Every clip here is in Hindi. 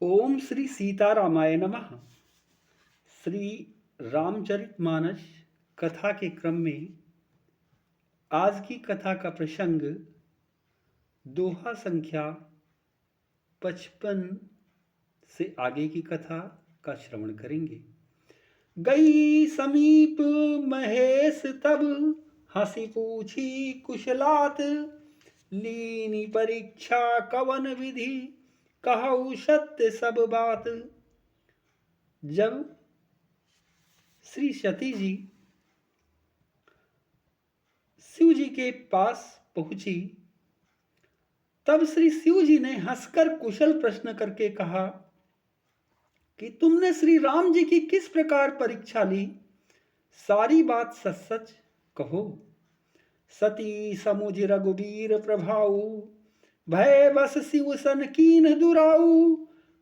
ओम श्री सीतारामाय नमः। श्री रामचरितमानस कथा के क्रम में आज की कथा का प्रसंग दोहा संख्या 55 से आगे की कथा का श्रवण करेंगे। गई समीप महेश तब हंसी पूछी कुशलात, लीनी परीक्षा कवन विधि कहऊ सत्य सब बात। जब श्री सती जी शिव जी के पास पहुंची तब श्री शिव जी ने हंसकर कुशल प्रश्न करके कहा कि तुमने श्री राम जी की किस प्रकार परीक्षा ली, सारी बात सच सच कहो। सती समुझ रघुबीर प्रभाऊ, भय बस शिव सन कीन दुराऊ।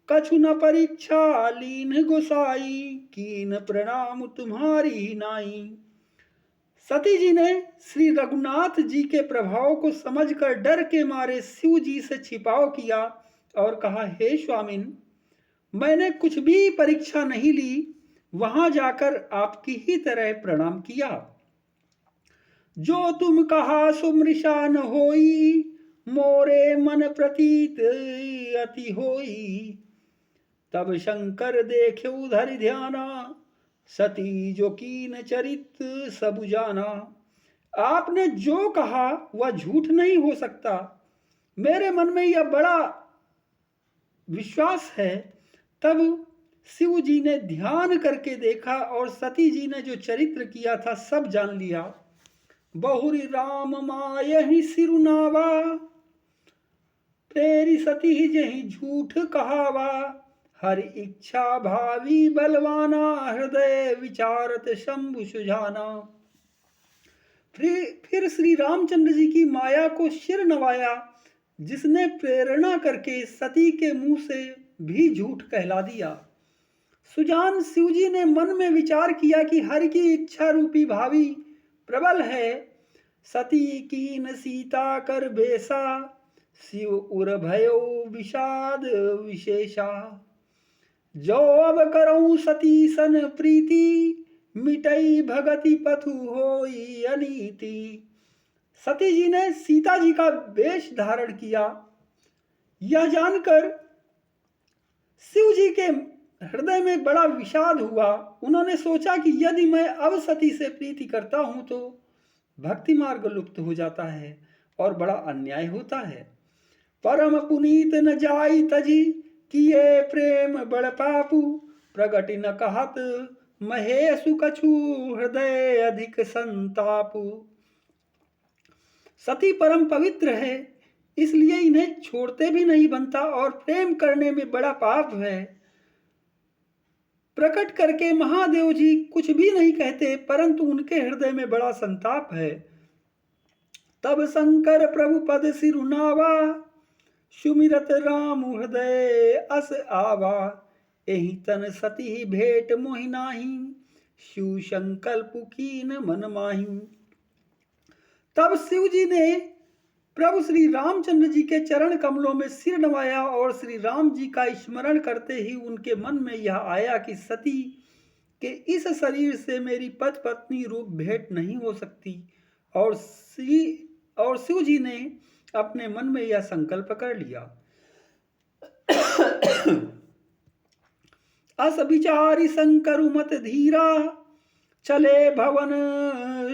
कछु न परीक्षा लीन गोसाई, कीन प्रणाम तुम्हारी नाई। सती जी ने श्री रघुनाथ जी के प्रभाव को समझकर डर के मारे शिव जी से छिपाव किया और कहा, हे स्वामिन, मैंने कुछ भी परीक्षा नहीं ली, वहां जाकर आपकी ही तरह प्रणाम किया। जो तुम कहा सुमृषा न होई, मोरे मन प्रतीत अति होई। तब शंकर देखे उधर ध्याना, सती जो कीन चरित सब जाना। आपने जो कहा वह झूठ नहीं हो सकता, मेरे मन में यह बड़ा विश्वास है। तब शिव जी ने ध्यान करके देखा और सती जी ने जो चरित्र किया था सब जान लिया। बहुरी राम मायहि सिरुनावा, तेरी सती जही झूठ कहावा। हर इच्छा भावी बलवाना, हृदय विचारत शंभु सुजाना। फिर श्री रामचंद्र जी की माया को सिर नवाया, जिसने प्रेरणा करके सती के मुंह से भी झूठ कहला दिया। सुजान शिव जी ने मन में विचार किया कि हर की इच्छा रूपी भावी प्रबल है। सती कीन सीता कर बेसा, शिव उर भयो विषाद विशेषा। जो अब करऊं सती सन प्रीति, मिटई भगति पथु होई अनीति। सती जी ने सीता जी का वेश धारण किया। यह जानकर शिव जी के हृदय में बड़ा विषाद हुआ। उन्होंने सोचा कि यदि मैं अब सती से प्रीति करता हूं तो भक्ति मार्ग लुप्त हो जाता है और बड़ा अन्याय होता है। परम पुनीत न जाई तजी, किए प्रेम बड़ पापू। प्रगति न कहत महेशु कछु, हृदय अधिक संतापु। सती परम पवित्र है, इसलिए इन्हें छोड़ते भी नहीं बनता और प्रेम करने में बड़ा पाप है। प्रकट करके महादेव जी कुछ भी नहीं कहते, परंतु उनके हृदय में बड़ा संताप है। तब शंकर प्रभु पद सिरुनावा, सुमिरत राम हृदय अस आवा। एहि तन सती भेंट मोहि नाही, शिव संकल्प कीन मन माही। तब शिव जी ने प्रभु श्री रामचंद्र जी के चरण कमलों में सिर नवाया और श्री राम जी का स्मरण करते ही उनके मन में यह आया कि सती के इस शरीर से मेरी पति पत्नी रूप भेंट नहीं हो सकती। और शिव जी ने अपने मन में यह संकल्प कर लिया। अस विचारी शंकर मत धीरा, चले भवन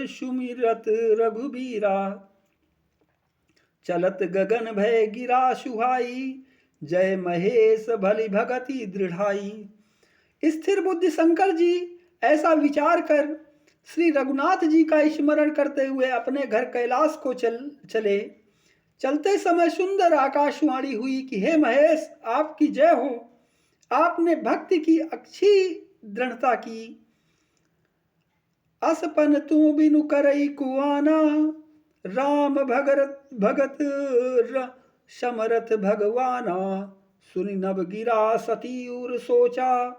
सुमिरत रघुबीरा। चलत गगन भय गिरा सुहाई, जय महेश भली भगति दृढ़ाई। स्थिर बुद्धि शंकर जी ऐसा विचार कर श्री रघुनाथ जी का स्मरण करते हुए अपने घर कैलाश को चले। चलते समय सुंदर आकाशवाणी हुई कि हे महेश, आपकी जय हो। आपने भक्ति की अच्छी दृढ़ता की। असपन तू बिनु करई कुआना, राम भगत समरथ भगवाना। सुनि नभ गिरा सती उर सोचा,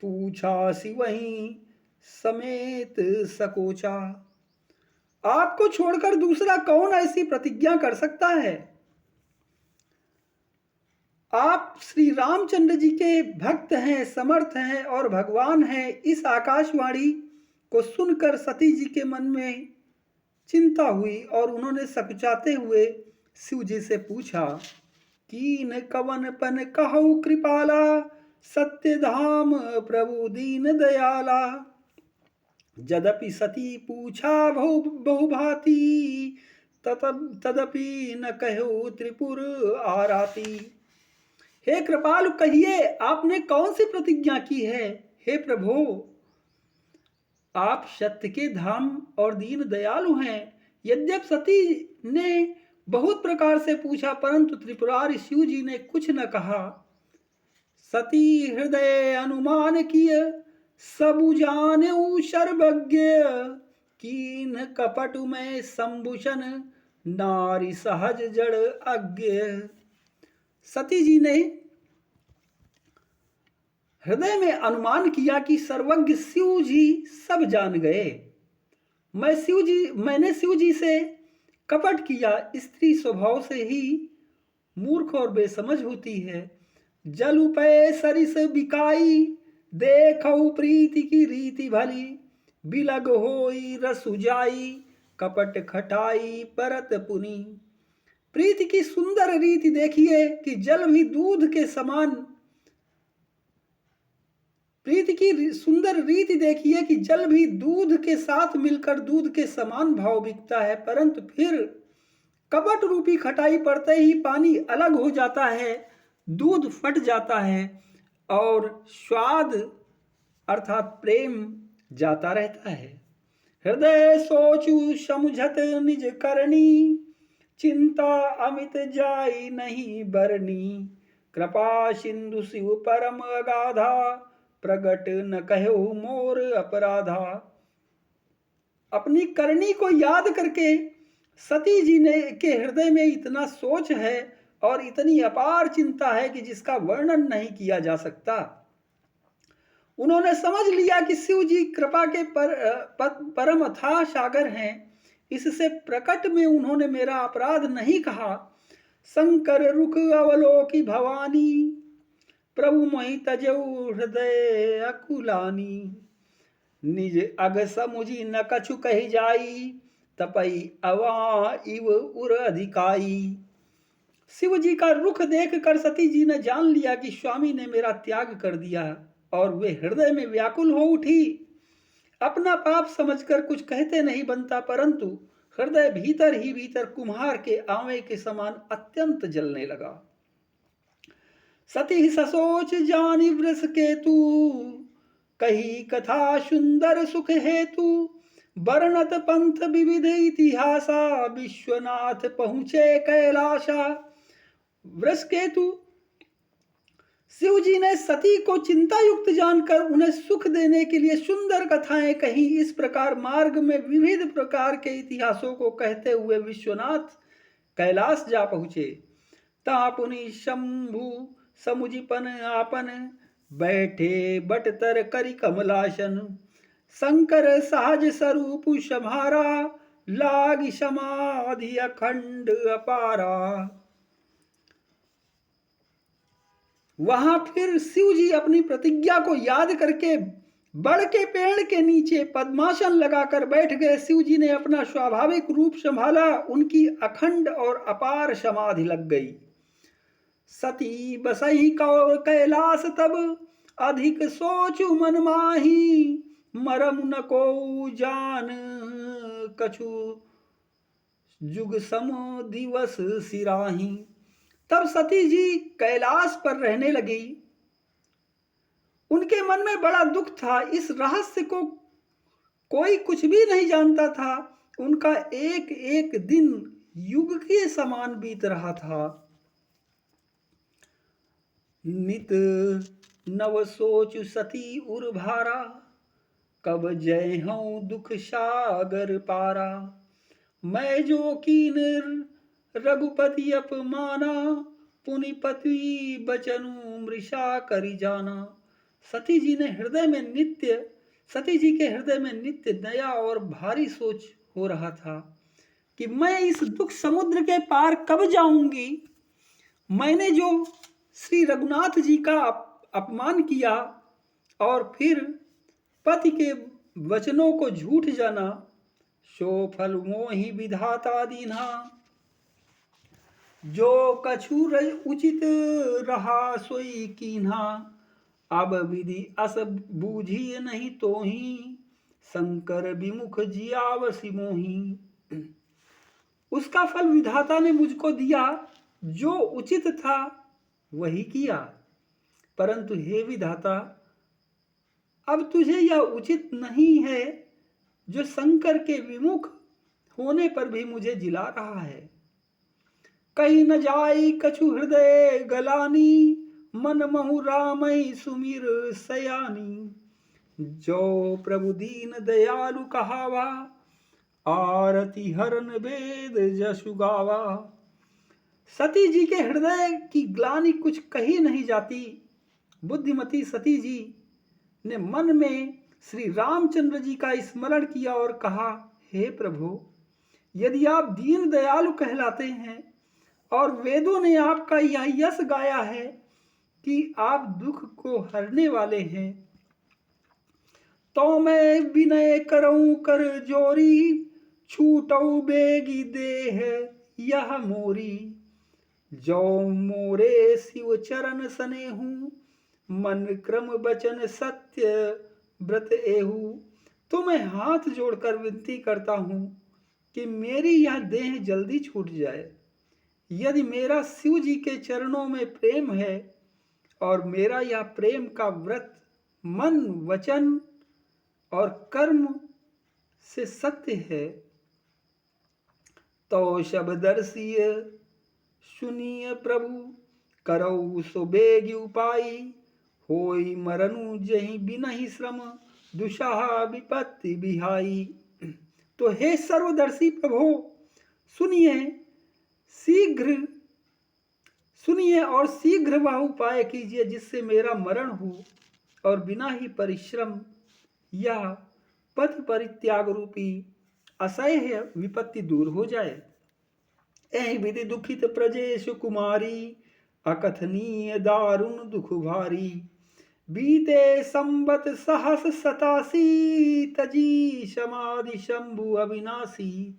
पूछा सिवही समेत सकोचा। आपको छोड़कर दूसरा कौन ऐसी प्रतिज्ञा कर सकता है। आप श्री रामचंद्र जी के भक्त हैं, समर्थ हैं और भगवान हैं। इस आकाशवाणी को सुनकर सती जी के मन में चिंता हुई और उन्होंने सकुचाते हुए शिव जी से पूछा, कीन कवन पन कहु कृपाला, सत्य धाम प्रभु दीन दयाला। यद्यपि सती पूछा बहु भांति, तदपि न कहो त्रिपुर आराती। हे कृपालु, कहिए आपने कौन सी प्रतिज्ञा की है। हे प्रभु, आप सत्य के धाम और दीन दयालु हैं। यद्यप सती ने बहुत प्रकार से पूछा, परंतु त्रिपुरारी शिव जी ने कुछ न कहा। सती हृदय अनुमान किय, सबु जानेउ सर्वज्ञ। कीन कपट में संभूषण, नारी सहज जड़ अज्ञ। सती जी ने हृदय में अनुमान किया कि सर्वज्ञ शिव जी सब जान गए। मैंने शिव जी से कपट किया। स्त्री स्वभाव से ही मूर्ख और बेसमझ होती है। जल उपय सरिस बिकाई, देखौ प्रीति की रीति भली। बिलग होई रसु जाई, कपट खटाई परत पुनी। प्रीति की सुंदर रीति देखिए कि जल भी दूध के समान, प्रीति की सुंदर रीति देखिए कि जल भी दूध के साथ मिलकर दूध के समान भाव बिकता है, परंतु फिर कपट रूपी खटाई पड़ते ही पानी अलग हो जाता है, दूध फट जाता है और स्वाद अर्थात प्रेम जाता रहता है। हृदय सोचु समझत निज करनी, चिंता अमित जाई नहीं बरनी। कृपा सिंधु शिव परम अगाधा, प्रगट न कहो मोर अपराधा। अपनी करनी को याद करके सती जी ने के हृदय में इतना सोच है और इतनी अपार चिंता है कि जिसका वर्णन नहीं किया जा सकता। उन्होंने समझ लिया कि शिव जी कृपा के परम अथाह सागर हैं। इससे प्रकट में उन्होंने मेरा अपराध नहीं कहा। शंकर रुख अवलोकी भवानी, प्रभु मोहि तजऊ हृदय अकुलानी। निज अग समुझी न कछु कही जाई, तपई अवा इव उर अधिकाई। शिव जी का रुख देखकर सती जी ने जान लिया कि स्वामी ने मेरा त्याग कर दिया और वे हृदय में व्याकुल हो उठी। अपना पाप समझकर कुछ कहते नहीं बनता, परंतु हृदय भीतर ही भीतर कुम्हार के आंवे के समान अत्यंत जलने लगा। सती ससोच जानी वृष केतु, कही कथा सुंदर सुख हेतु। वर्णत पंथ विविध इतिहासा, विश्वनाथ पहुंचे कैलाशा। वृष केतु शिव जी ने सती को चिंता युक्त जानकर उन्हें सुख देने के लिए सुंदर कथाएं कही। इस प्रकार मार्ग में विविध प्रकार के इतिहासों को कहते हुए विश्वनाथ कैलाश जा पहुंचे। तापुनि शंभु समुझिपन आपन, बैठे बटतर करि कमलासन। शंकर सहज स्वरूप सम्हारा, लाग समाधि अखंड अपारा। वहां फिर शिव जी अपनी प्रतिज्ञा को याद करके बड़ के पेड़ के नीचे पद्मासन लगाकर बैठ गए। शिव जी ने अपना स्वाभाविक रूप संभाला, उनकी अखंड और अपार समाधि लग गई। सती बसई कैलाश तब, अधिक सोचु मन माही। मरम न को जान कछु, जुग सम दिवस सिराही। तब सती जी कैलाश पर रहने लगी। उनके मन में बड़ा दुख था। इस रहस्य को कोई कुछ भी नहीं जानता था। उनका एक एक दिन युग के समान बीत रहा था। नित नव सोचु सती उर भारा, कब जय हूं दुख सागर पारा। मैं जो कीन रघुपति अपमाना, पुनिपति बचनु मृषा करी जाना। सती जी के हृदय में नित्य नया और भारी सोच हो रहा था कि मैं इस दुख समुद्र के पार कब जाऊंगी। मैंने जो श्री रघुनाथ जी का अपमान किया और फिर पति के वचनों को झूठ जाना, सो फल मोहि विधाता दीन्हा। जो कछु उचित रहा सोई कीन्हा, अब विधि अस बूझी नहीं तोहि, शंकर विमुख जियावसि मोहि। उसका फल विधाता ने मुझको दिया, जो उचित था वही किया, परंतु हे विधाता, अब तुझे यह उचित नहीं है जो शंकर के विमुख होने पर भी मुझे जिला रहा है। कहीं न जाई कछु हृदय गलानी, मन महु रामई सुमिर सयानी। जो प्रभु दीन दयालु कहावा, आरती हरन वेद जसु गावा। सती जी के हृदय की ग्लानि कुछ कही नहीं जाती। बुद्धिमती सती जी ने मन में श्री रामचंद्र जी का स्मरण किया और कहा, हे प्रभु, यदि आप दीन दयालु कहलाते हैं और वेदों ने आपका यह यश गाया है कि आप दुख को हरने वाले हैं, तो मैं विनय करऊं कर जोरी, छूटऊ बेगी देह यह मोरी। जो मोरे शिव चरण सनेहू, मन क्रम वचन सत्य व्रत एहू। तो मैं हाथ जोड़कर विनती करता हूं कि मेरी यह देह जल्दी छूट जाए। यदि मेरा शिव जी के चरणों में प्रेम है और मेरा यह प्रेम का व्रत मन वचन और कर्म से सत्य है, तो शब्दर्शीय सुनिय प्रभु, करऊ सो बेगी उपाई। होई मरनु जही बिनहि श्रम, दुषाहा विपत्ति बिहाई। तो हे सर्वदर्शी प्रभु, सुनिए और शीघ्र वह उपाय कीजिए जिससे मेरा मरण हो और बिना ही परिश्रम या पथ परित्याग रूपी असह्य विपत्ति दूर हो जाए। एहि विधि दुखित प्रजेश कुमारी, अकथनीय दारुण दुख भारी। बीते संबत सहस 87, तजी समाधि शंभु अविनाशी।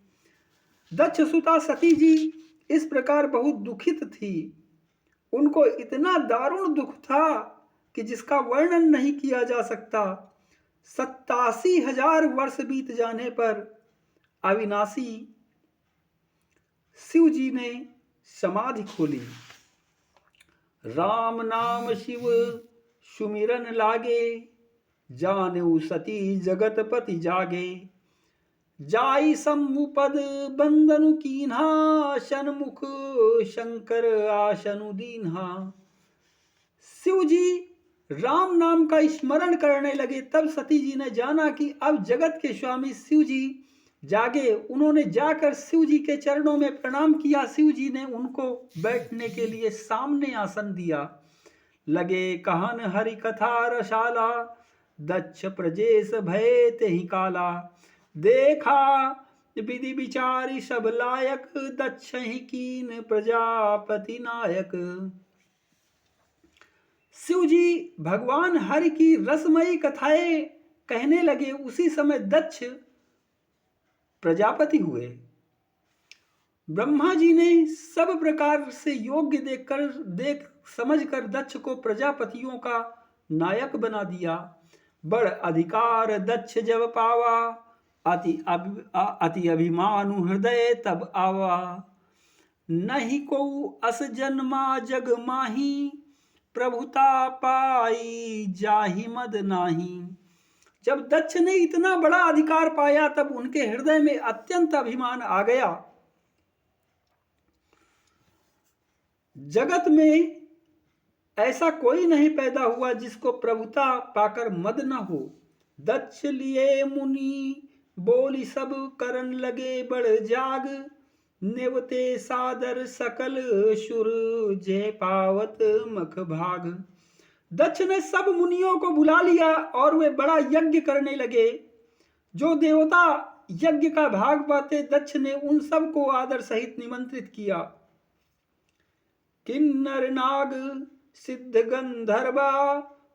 दक्ष सुता सती जी इस प्रकार बहुत दुखित थी। उनको इतना दारुण दुख था कि जिसका वर्णन नहीं किया जा सकता। 87,000 वर्ष बीत जाने पर अविनाशी शिव जी ने समाधि खोली। राम नाम शिव सुमिरन लागे, जानेउ सती जगतपति जागे। जाई सम्मुपद बंदनु कीन्हा, सन्मुख शंकर आसनु दीन्हा। शिव जी राम नाम का स्मरण करने लगे। तब सती जी ने जाना कि अब जगत के स्वामी शिव जी जागे। उन्होंने जाकर शिव जी के चरणों में प्रणाम किया। शिव जी ने उनको बैठने के लिए सामने आसन दिया। लगे कहन हरि कथा रसाला, दक्ष प्रजेश भय तेहि काला। देखा विधि विचारी सब लायक, दक्ष ही कीन प्रजापति नायक। शिव जी भगवान हरि की रसमयी कथाएं कहने लगे। उसी समय दक्ष प्रजापति हुए। ब्रह्मा जी ने सब प्रकार से योग्य देख समझकर दक्ष को प्रजापतियों का नायक बना दिया। बड़ अधिकार दक्ष जब पावा, अति अभिमानु हृदय तब आवा। नहीं को अस जन्मा जग माही, प्रभुता पाई जाहि मद नाही। जब दक्ष ने इतना बड़ा अधिकार पाया तब उनके हृदय में अत्यंत अभिमान आ गया। जगत में ऐसा कोई नहीं पैदा हुआ जिसको प्रभुता पाकर मद न हो। दक्ष लिए मुनि बोली सब करन लगे बड़ जाग। नेवते सादर सकल सुर, जय पावत मख भाग। दक्ष ने सब मुनियों को बुला लिया और वे बड़ा यज्ञ करने लगे। जो देवता यज्ञ का भाग पाते, दक्ष ने उन सब को आदर सहित निमंत्रित किया। किन्नर नाग सिद्ध गंधर्वा,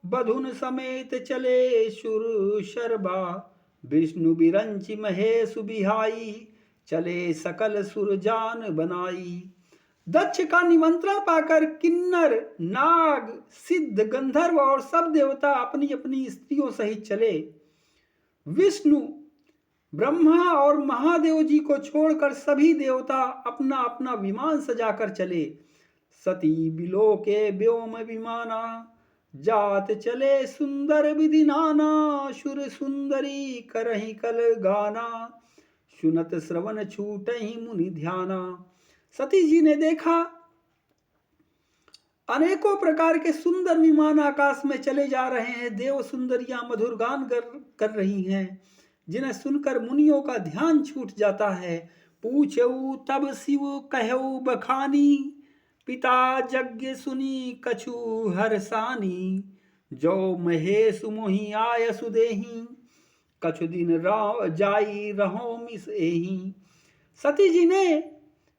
बधुन समेत चले शुर शर्बा, विष्णु बिरंचि महेश बिहाई, चले सकल सुरजान बनाई। दक्ष का निमंत्रण पाकर किन्नर, नाग, सिद्ध, गंधर्व और सब देवता अपनी अपनी स्त्रियों सहित चले। विष्णु, ब्रह्मा और महादेव जी को छोड़कर सभी देवता अपना अपना विमान सजाकर चले। सती बिलो के व्योम विमाना, जात चले सुंदर विधि नाना, शुर सुंदरी करहि कल गाना, सुनत श्रवण छूटहि मुनि ध्याना। सती जी ने देखा अनेकों प्रकार के सुंदर विमान आकाश में चले जा रहे हैं। देव सुंदरियां मधुर गान कर रही हैं, जिन्हें सुनकर मुनियों का ध्यान छूट जाता है। पूछऊ तब शिव कहऊ बखानी, पिता यज्ञ सुनी कछु हरसानी, जो महेश मोहि आय सुदेही, कछु दिन जाई रहो मिस एही। सती जी ने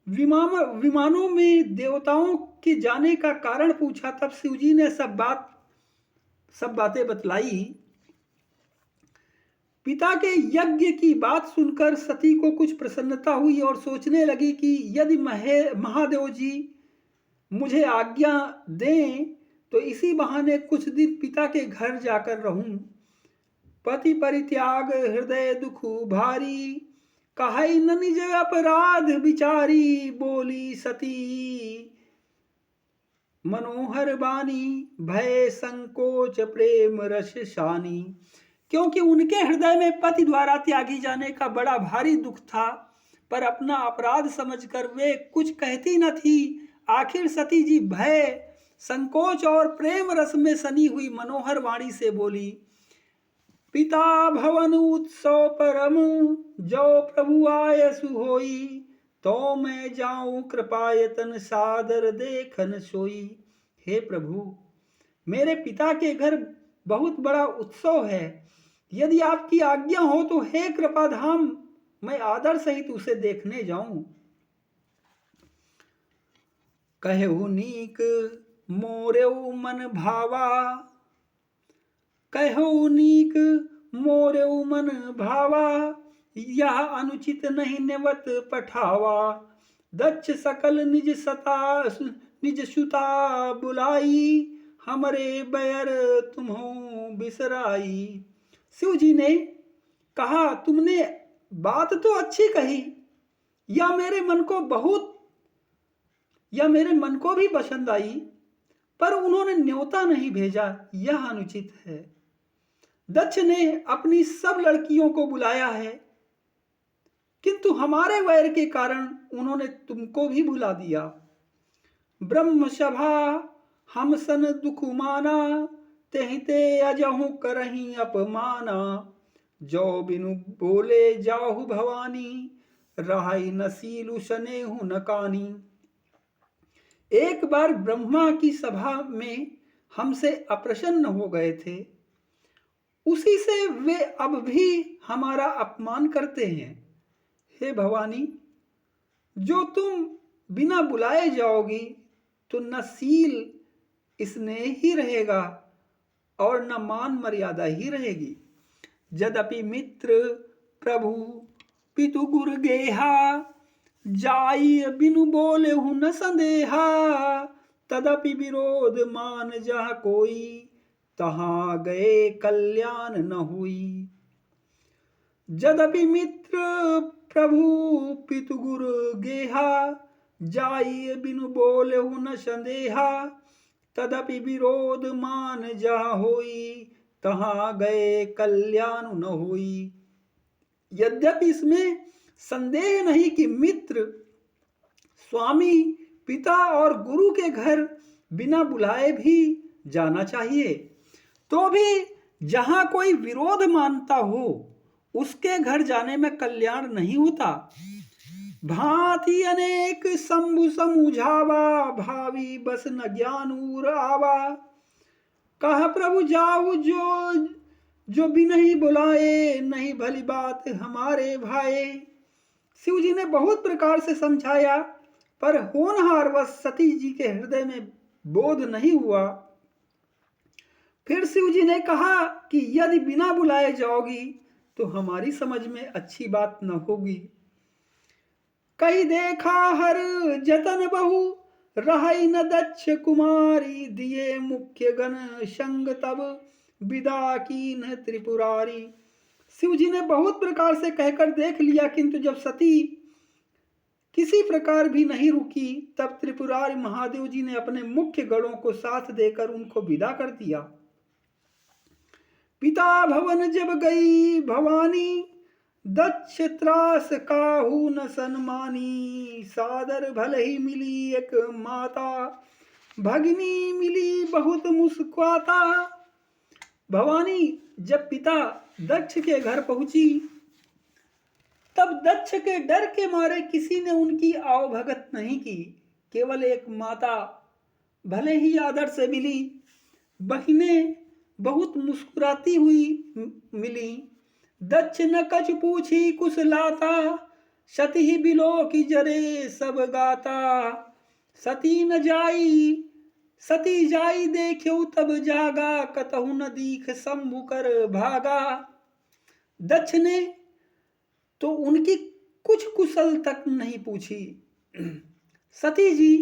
विमानों में देवताओं के जाने का कारण पूछा। तब शिव जी ने सब बातें बतलाई। पिता के यज्ञ की बात सुनकर सती को कुछ प्रसन्नता हुई और सोचने लगी कि यदि महादेव जी मुझे आज्ञा दें तो इसी बहाने कुछ दिन पिता के घर जाकर रहूं। पति परित्याग हृदय दुख भारी, कहाई न निज अपराध विचारी, बोली सती मनोहर बानी, भय संकोच प्रेम रस शानी। क्योंकि उनके हृदय में पति द्वारा त्यागी जाने का बड़ा भारी दुख था, पर अपना अपराध समझकर वे कुछ कहती न थी। आखिर सती जी भय, संकोच और प्रेम रस में सनी हुई मनोहर वाणी से बोली, पिता भवन उत्सव परम, जो प्रभु आयसु होई, तो मैं जाऊं कृपायतन सादर देखन सोई। हे प्रभु, मेरे पिता के घर बहुत बड़ा उत्सव है, यदि आपकी आज्ञा हो तो हे कृपाधाम, मैं आदर सहित उसे देखने जाऊं। कहु नीक मोरेउ मन भावा, कहु नीक मोरेउ मन भावा, यह अनुचित नहीं नेवत पठावा। दक्ष सकल निज सुता बुलाई, हमरे बैर तुम्हों बिसराई। शिव जी ने कहा, तुमने बात तो अच्छी कही, या मेरे मन को भी पसंद आई, पर उन्होंने न्योता नहीं भेजा, यह अनुचित है। दक्ष ने अपनी सब लड़कियों को बुलाया है, किंतु हमारे वैर के कारण उन्होंने तुमको भी बुला दिया। ब्रह्म सभा हम सन दुख माना, तेहिते अजहु करही अपमाना। जो बिनु बोले जाहु भवानी, रहाई नसीलु सनेहु नकानी। एक बार ब्रह्मा की सभा में हमसे अप्रसन्न हो गए थे, उसी से वे अब भी हमारा अपमान करते हैं। हे भवानी, जो तुम बिना बुलाए जाओगी तो न सील स्नेह ही रहेगा और न मान मर्यादा ही रहेगी। यद्यपि मित्र प्रभु पितु गुरु गेहा, जाई बिनु बोले हूं न संदेहा। तदपि विरोध मान जहाँ कोई, तहाँ गए कल्याण न हुई। यद्यपि मित्र प्रभु पितु गुरु गेहा, जाई बिनु बोले हूं न संदेहा। तदपि विरोध मान जहाँ होई, तहाँ गए कल्याण न हुई। यद्यपि इसमें संदेह नहीं कि मित्र, स्वामी, पिता और गुरु के घर बिना बुलाए भी जाना चाहिए, तो भी जहां कोई विरोध मानता हो उसके घर जाने में कल्याण नहीं होता। भांति अनेक शंभु समुझावा, भावी बस न ज्ञानूर आवा। कहा प्रभु जाऊ जो बिन ही बुलाए, नहीं भली बात हमारे भाई। शिव जी ने बहुत प्रकार से समझाया, पर होनहार वश सती जी के हृदय में बोध नहीं हुआ। फिर शिव जी ने कहा कि यदि बिना बुलाए जाओगी तो हमारी समझ में अच्छी बात न होगी। कई देखा हर जतन बहु, रही न दक्ष कुमारी, दिए मुख्य गण संग तब विदा की न त्रिपुरारी। शिव जी ने बहुत प्रकार से कहकर देख लिया, किंतु जब सती किसी प्रकार भी नहीं रुकी, तब त्रिपुरारी महादेव जी ने अपने मुख्य गणों को साथ देकर उनको विदा कर दिया। पिता भवन जब गई भवानी, दक्ष त्रास काहू न सन्मानी, सादर भले ही मिली एक माता, भगिनी मिली बहुत मुस्कुराता। भवानी जब पिता दक्ष के घर पहुंची, तब दक्ष के डर के मारे किसी ने उनकी आवभगत नहीं की। केवल एक माता भले ही आदर से मिली, बहिनें बहुत मुस्कुराती हुई मिली। दक्ष न कछ पूछी कुछ लाता, सती ही बिलो की जरे सब गाता। सती जाई देखो तब जागा, कतहु न दीख शंभु कर भागा। दक्ष ने तो उनकी कुछ कुशल तक नहीं पूछी। सती जी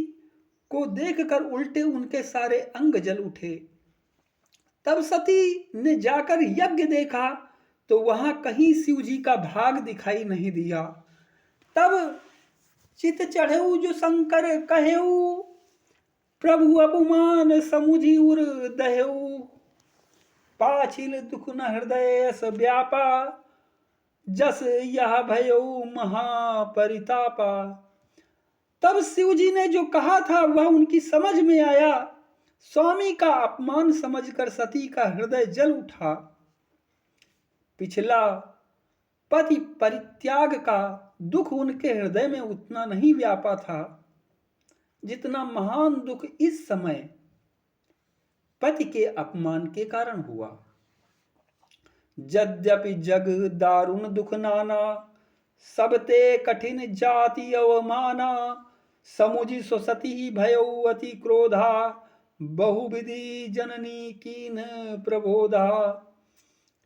को देखकर उल्टे उनके सारे अंग जल उठे। तब सती ने जाकर यज्ञ देखा तो वहां कहीं शिव जी का भाग दिखाई नहीं दिया। तब चित चढ़ेऊ जो शंकर कहेऊ, प्रभु अपमान समुझी उर दहेऊ। पाछिल दुख न हृदय अस व्यापा, जस यह भयो महापरितापा। तब शिव जी ने जो कहा था वह उनकी समझ में आया। स्वामी का अपमान समझकर सती का हृदय जल उठा। पिछला पति परित्याग का दुख उनके हृदय में उतना नहीं व्यापा था जितना महान दुख इस समय पति के अपमान के कारण हुआ। यद्यपि जग दारुण दुख नाना, सबते कठिन जाति अवमाना। समुझि सो सती भयो अति क्रोधा, बहुविधि जननी कीन प्रबोधा।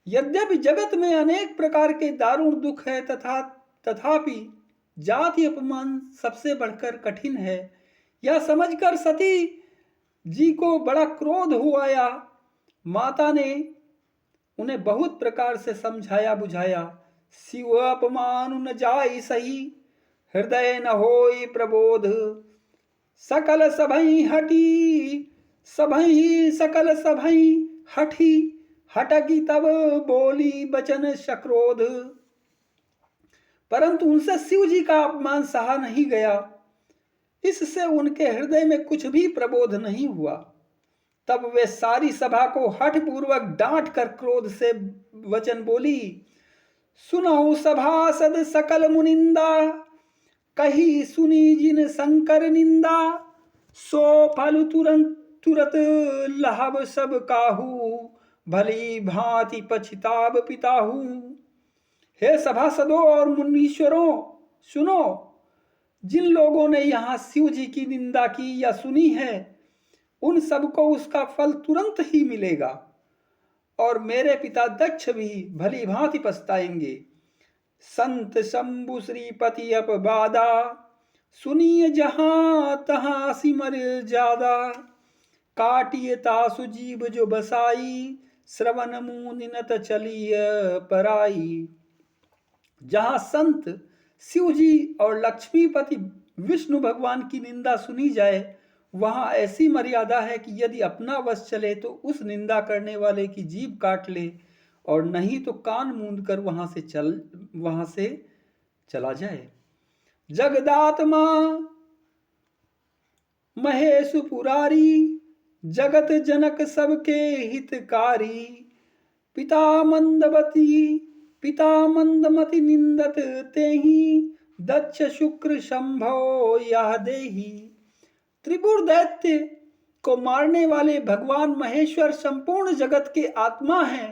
यद्यपि जगत में अनेक प्रकार के दारुण दुख है, तथापि जाति अपमान सबसे बढ़कर कठिन है। यह समझकर सती जी को बड़ा क्रोध हो आया। माता ने उन्हें बहुत प्रकार से समझाया बुझाया। शिव अपमान न जाई सही, हृदय न होई प्रबोध। सकल सभई हटी सकल सभई हठी, हटकी तब बोली बचन सक्रोध। परंतु उनसे शिव जी का अपमान सहा नहीं गया। इससे उनके हृदय में कुछ भी प्रबोध नहीं हुआ। तब वे सारी सभा को हठ पूर्वक डांट कर क्रोध से वचन बोली। सुनहु सभासद सकल मुनिंदा, कही सुनी जिन शंकर निंदा। सो फल तुरत लाभ सब काहू, भली भांति पछताब पिताहू। हे सभासदों और मुनीश्वरों, सुनो, जिन लोगों ने यहाँ शिव जी की निंदा की या सुनी है, उन सबको उसका फल तुरंत ही मिलेगा, और मेरे पिता दक्ष भी भली भांति पछताएंगे। संत शंभु श्रीपति अपबादा, सुनिए जहां तहां सिमर ज्यादा। काटिए तासु जीव जो बसाई, श्रवण मुनिनत चलिय पराई। जहां संत शिव जी और लक्ष्मीपति विष्णु भगवान की निंदा सुनी जाए, वहां ऐसी मर्यादा है कि यदि अपना वश चले तो उस निंदा करने वाले की जीभ काट ले, और नहीं तो कान मूंद कर वहां से चला जाए। जगदात्मा महेश पुरारी, जगत जनक सबके हितकारी। पिता मंदमति निंदत तेहि, दक्ष शुक्र शंभो यह देही। त्रिपुर दैत्य को मारने वाले भगवान महेश्वर संपूर्ण जगत के आत्मा हैं।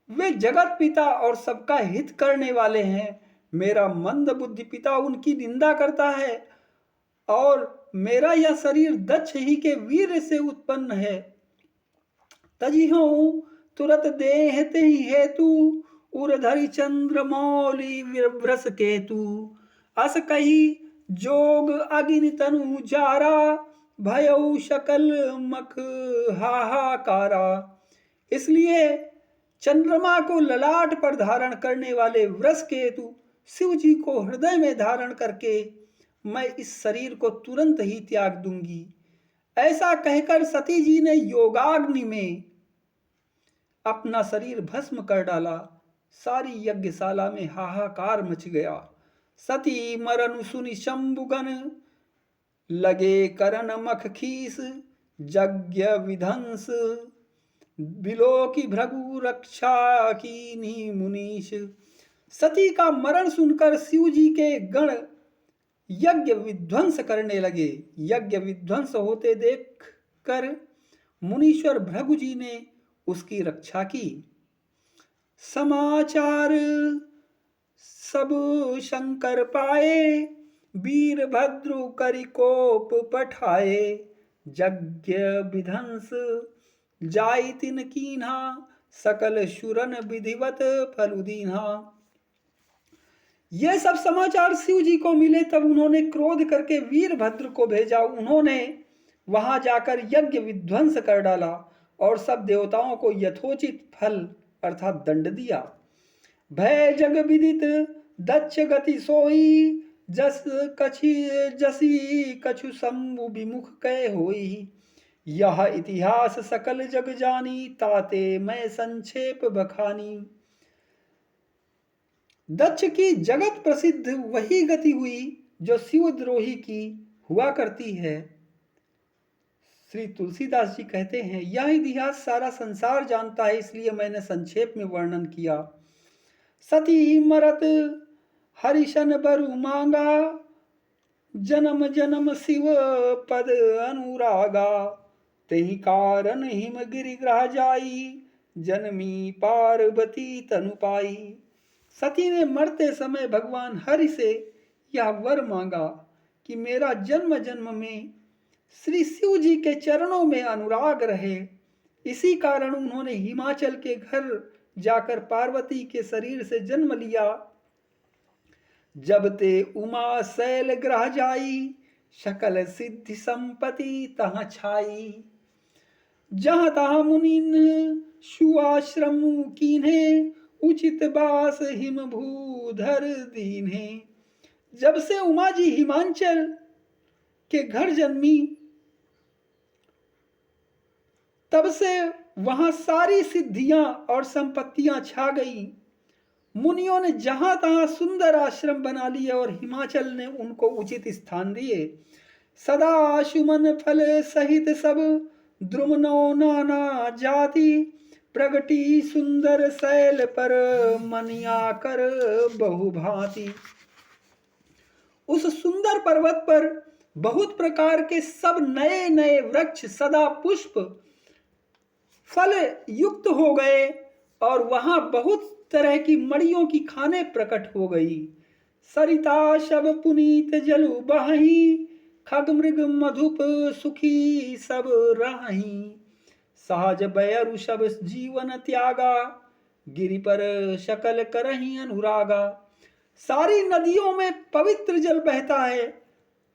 वे जगत पिता और सबका हित करने वाले हैं। मेरा मंद बुद्धि पिता उनकी निंदा करता है, और मेरा यह शरीर दक्ष ही के वीर से उत्पन्न है। तजिहूँ तुरत देह तेहि हेतु, उरधरि चंद्र मौली वृष केतु। अस कही जोग अग्नि तनु जारा, भयउ सकल मख हाहाकारा। इसलिए चंद्रमा को ललाट पर धारण करने वाले वृष केतु शिव जी को हृदय में धारण करके मैं इस शरीर को तुरंत ही त्याग दूंगी। ऐसा कहकर सती जी ने योगाग्नि में अपना शरीर भस्म कर डाला। सारी यज्ञशाला में हाहाकार मच गया। सती मरनु सुनि शंभुगन, लगे करन मख खीस, यज्ञ विध्वंस बिलो की भृगु रक्षा की मुनीश। सती का मरण सुनकर शिव जी के गण यज्ञ विध्वंस करने लगे। यज्ञ विध्वंस होते देख कर मुनीश्वर भृगु जी ने उसकी रक्षा की। समाचार सब शंकर पाए, वीरभद्र करिकोप पठाए। यज्ञ विध्वंस जाई तिन कीन्हा, सकल शुरन विधिवत फलुदीन्हा। ये सब समाचार शिव जी को मिले तब उन्होंने क्रोध करके वीरभद्र को भेजा। उन्होंने वहां जाकर यज्ञ विध्वंस कर डाला और सब देवताओं को यथोचित फल अर्थात दंड दिया। भय जग विदित दक्ष गति सोई, जसी कछु शंभु विमुख कह होई। यह इतिहास सकल जग जानी, ताते मैं संक्षेप बखानी। दक्ष की जगत प्रसिद्ध वही गति हुई जो शिवद्रोही की हुआ करती है। श्री तुलसीदास जी कहते हैं, यह इतिहास सारा संसार जानता है, इसलिए मैंने संक्षेप में वर्णन किया। सती मरत हरिशन बरु मांगा, जन्म जन्म शिव पद अनुरागा। तेहि कारण हिम गिरि ग्रह जाई, जनमी पार्वती तनु पाई। सती ने मरते समय भगवान हरि से यह वर मांगा कि मेरा जन्म जन्म में श्री शिव जी के चरणों में अनुराग रहे। इसी कारण उन्होंने हिमाचल के घर जाकर पार्वती के शरीर से जन्म लिया। जब ते उमा शैल ग्रह जाई, सकल सिद्धि संपत्ति तहाँ छाई। जहाँ तहाँ मुनिन सुआश्रम कीन्हे, उचित बास हिम भूधर दीन्हे। जब से उमा जी हिमांचल के घर जन्मी तब से वहां सारी सिद्धियां और संपत्तियां छा गई। मुनियों ने जहां तहां सुंदर आश्रम बना लिए और हिमाचल ने उनको उचित स्थान दिए। सदा सुमन फल सहित सब, द्रुमनो नाना जाति। प्रगटी सुंदर शैल पर, मनिया कर बहुभांति। उस सुंदर पर्वत पर बहुत प्रकार के सब नए नए वृक्ष सदा पुष्प फल युक्त हो गए और वहां बहुत तरह की मड़ियों की खाने प्रकट हो गई। सरिता शब पुनीत जलु बहही, खग मृग मधुप सुखी सब राही। सहज बयरु शब जीवन त्यागा, गिरि पर शकल करही अनुरागा। सारी नदियों में पवित्र जल बहता है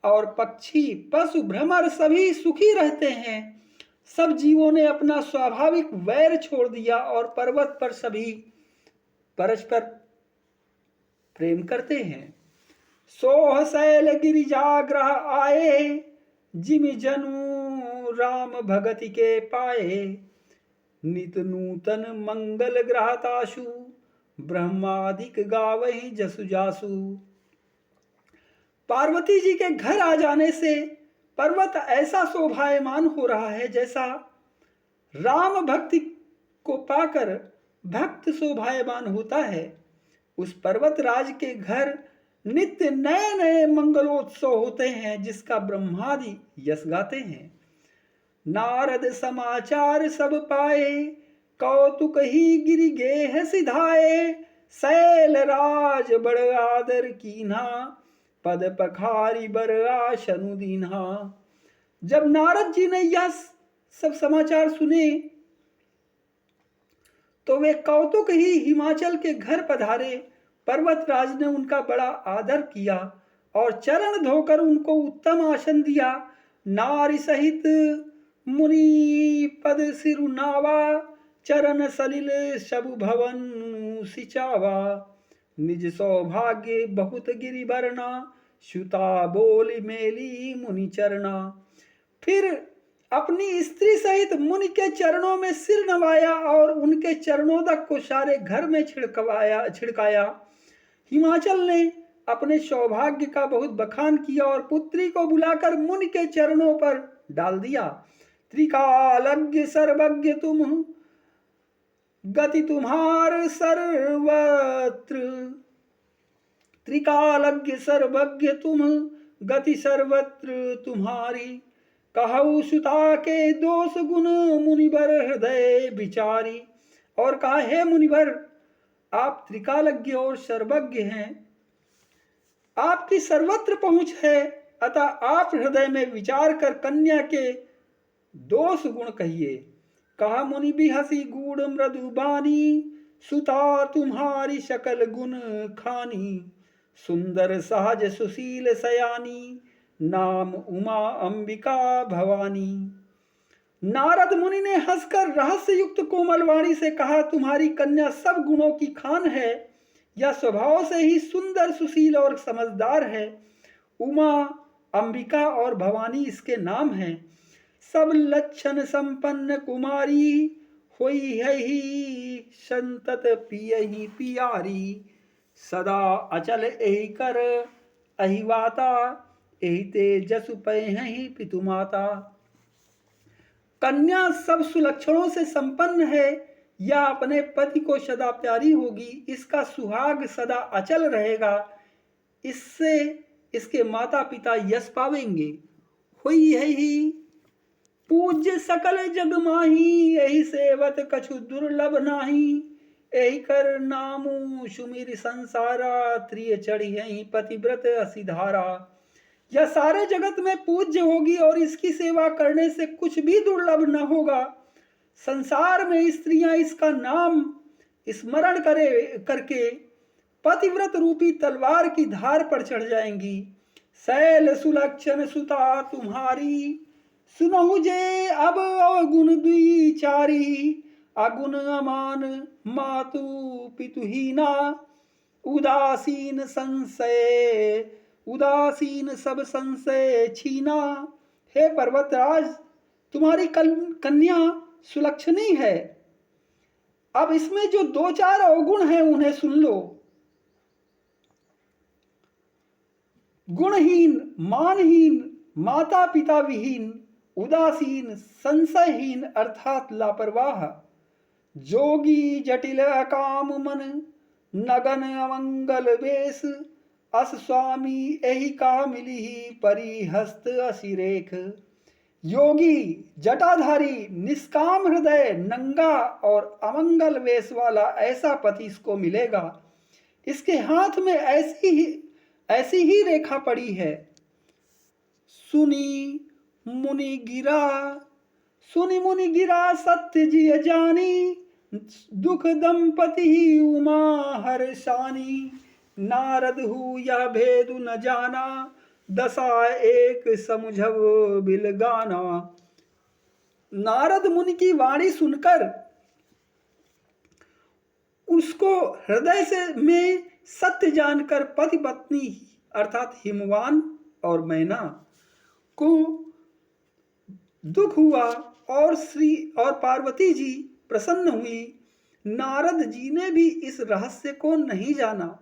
और पक्षी पशु भ्रमर सभी सुखी रहते हैं। सब जीवों ने अपना स्वाभाविक वैर छोड़ दिया और पर्वत पर सभी परस्पर प्रेम करते हैं। सोह शैल गिरिजाग्रह आए, जिमि जनु राम भगति के पाए। नित नूतन मंगल ग्रहताशु, ब्रह्मादिक गावहि जसु जासु। पार्वती जी के घर आ जाने से पर्वत ऐसा शोभायमान हो रहा है जैसा राम भक्ति को पाकर भक्त शोभायमान होता है। उस पर्वत राज के घर नित्य नए नए मंगलोत्सव होते हैं जिसका ब्रह्मादि यश गाते हैं। नारद समाचार सब पाए, कौतुक ही गिरि गेह सिधाए। शैल राज बड़ आदर कीन्हा, पद पखारी बर आशनु दीन्हा। जब नारद जी ने यह सब समाचार सुने तो वे कौतुक ही हिमाचल के घर पधारे। पर्वतराज ने उनका बड़ा आदर किया और चरण धोकर उनको उत्तम आसन दिया। नारी सहित मुनि पद सिरुनावा, चरण सलिल सबु भवन सिचावा। निज सौभाग्य बहुत गिरि बरना, सुता बोली मेली मुनि चरना। फिर अपनी स्त्री सहित मुनि के चरणों में सिर नवाया और उनके चरणोदक को सारे घर में छिड़काया। हिमाचल ने अपने सौभाग्य का बहुत बखान किया और पुत्री को बुलाकर मुनि के चरणों पर डाल दिया। त्रिकालज्ञ सर्वज्ञ तुम, गति तुम्हार सर्वत्र। त्रिकालज्ञ सर्वज्ञ तुम, गति सर्वत्र तुम्हारी। कहु सुता के दोष गुण, मुनिवर हृदय विचारी। और कहा, हे मुनिवर, आप त्रिकालज्ञ और सर्वज्ञ हैं, आपकी सर्वत्र पहुंच है, अतः आप हृदय में विचार कर कन्या के दोष गुण कहिए। कहा, मुनि भी हंसी गूढ़ मृदु बानी, सुता तुम्हारी सकल गुण खानी। सुंदर सहज सुशील सयानी, नाम उमा अंबिका भवानी। नारद मुनि ने हंसकर रहस्य युक्त कोमल वाणी से कहा, तुम्हारी कन्या सब गुणों की खान है। यह स्वभाव से ही सुंदर सुशील और समझदार है। उमा, अंबिका और भवानी इसके नाम हैं। सब लक्षण संपन्न कुमारी, होई है ही संतत पियहि पियारी। सदा अचल एहि कर अहिवाता, एहि ते जसु पयहि पितुमाता। कन्या सब सुलक्षणों से संपन्न है, या अपने पति को सदा प्यारी होगी, इसका सुहाग सदा अचल रहेगा, इससे इसके माता पिता यश पावेंगे। होई है ही पूज्य सकल जग माही, यही सेवत कछु दुर्लभ नाही। यही कर नामु सुमिर संसारा, त्रिय चढ़ी यही पतिव्रत असिधारा। यह सारे जगत में पूज्य होगी और इसकी सेवा करने से कुछ भी दुर्लभ न होगा। संसार में स्त्रियां इसका नाम स्मरण करके पतिव्रत रूपी तलवार की धार पर चढ़ जाएंगी। शैल सुलक्षण सुता तुम्हारी, सुनहु जे अब अवगुण द्विचारी। अगुण अमान मातु पितुहीना, उदासीन सब संशय छीना। हे पर्वतराज, तुम्हारी कन्या सुलक्षणी है। अब इसमें जो दो चार अवगुण हैं उन्हें सुन लो। गुणहीन, मानहीन, माता पिता विहीन, उदासीन, संशयहीन अर्थात लापरवाह, जोगी जटिल अकाम मन, नगन अमंगल वेश। अस स्वामी एहि का मिली परिहस्त असिरेख। योगी, जटाधारी, निष्काम हृदय, नंगा और अमंगल वेश वाला ऐसा पति इसको मिलेगा। इसके हाथ में ऐसी ही रेखा पड़ी है। सुनी मुनि गिरा सत्य जिय जानी, दुख दंपति ही उमा हर्षानी। नारद हु यह भेदु न जाना, दशा एक समुझव बिलगाना। नारद मुनि की वाणी सुनकर उसको हृदय से में सत्य जानकर पति पत्नी अर्थात हिमवान और मैना को दुख हुआ और श्री और पार्वती जी प्रसन्न हुई। नारद जी ने भी इस रहस्य को नहीं जाना,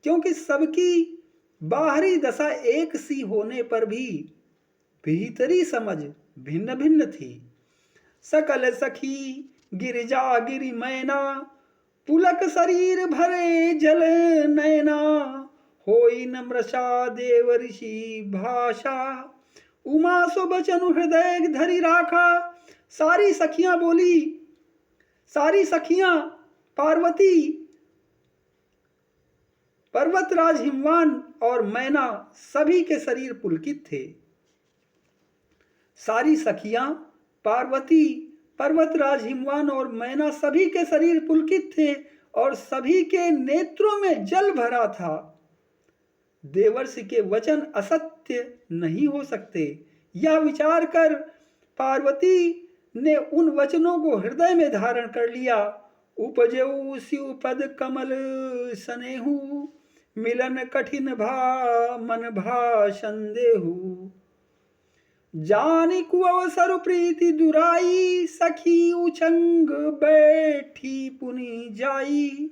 क्योंकि सबकी बाहरी दशा एक सी होने पर भी भीतरी समझ भिन्न भिन्न थी। सकल सखी गिरिजा गिरि मैना, पुलक शरीर भरे जल नैना। होई न मृषा देव ऋषि भाषा, उमा सो बचनु हृदय धरि राखा। सारी सखियां बोली, सारी सखियां पर्वतराज हिमवान और मैना सभी के शरीर पुलकित थे। सारी सखियां पार्वती, पर्वतराज हिमवान और मैना सभी के शरीर पुलकित थे और सभी के नेत्रों में जल भरा था। देवर्षि के वचन असत्य नहीं हो सकते, यह विचार कर पार्वती ने उन वचनों को हृदय में धारण कर लिया। उपजेऊ शिव पद कमल सनेहु, मिलन कठिन भा मन भा संदेहु। जानिकु अवसर प्रीति दुराई, सखी उछंग बैठी पुनि जाई।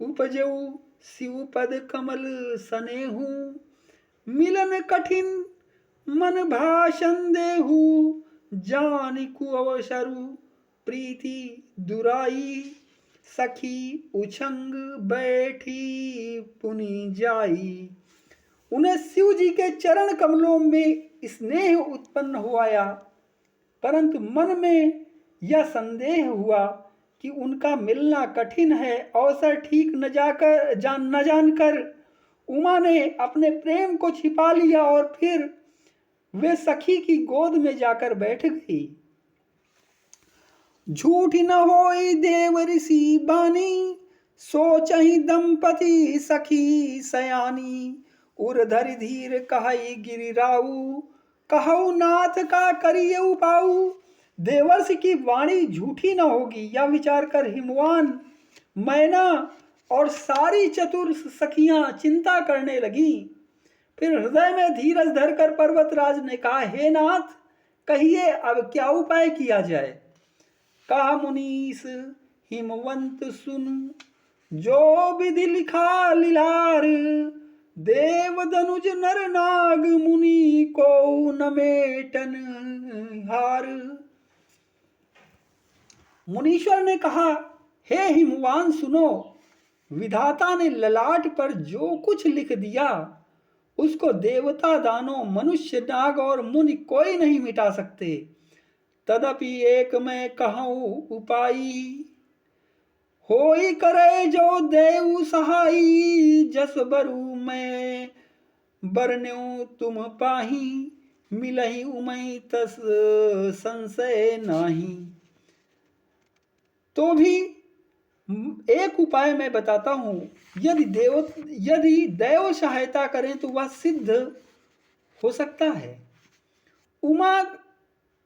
उपजेऊ शिव पद कमल सनेहु, मिलन कठिन मन भा संदेहु। जानिकु अवसर प्रीति दुराई, सखी उछंग बैठी पुनि जाई। उन्हें शिव जी के चरण कमलों में स्नेह उत्पन्न हो आया, परंतु मन में यह संदेह हुआ कि उनका मिलना कठिन है। अवसर ठीक न जानकर उमा ने अपने प्रेम को छिपा लिया और फिर वे सखी की गोद में जाकर बैठ गई। झूठ न होई देव ऋषि बानी, सोचहि दंपति सखी सयानी। उर्धरि धीर कहई गिरिराऊ, कहऊ नाथ का करिए उपाऊ। देवर्षि की वाणी झूठी न होगी, यह विचार कर हिमवान, मैना और सारी चतुर सखियां चिंता करने लगी। फिर हृदय में धीरज धरकर पर्वतराज ने कहा, हे नाथ, कहिए अब क्या उपाय किया जाए। कहा, मुनीस हिमवंत सुन, जो विधि लिखा लीलार। देव दनुज नर नाग मुनि को न मेटन हार। मुनीश्वर ने कहा, हे हिमवान सुनो, विधाता ने ललाट पर जो कुछ लिख दिया उसको देवता, दानव, मनुष्य, नाग और मुनि कोई नहीं मिटा सकते। तदपि एक मैं कहूँ उपाई, होई करे जो देव सहाई। जस बरु मैं बरन्यू तुम पाही, मिलही उमई तस संशय नाही। तो भी एक उपाय मैं बताता हूं, यदि देव सहायता करें तो वह सिद्ध हो सकता है। उमा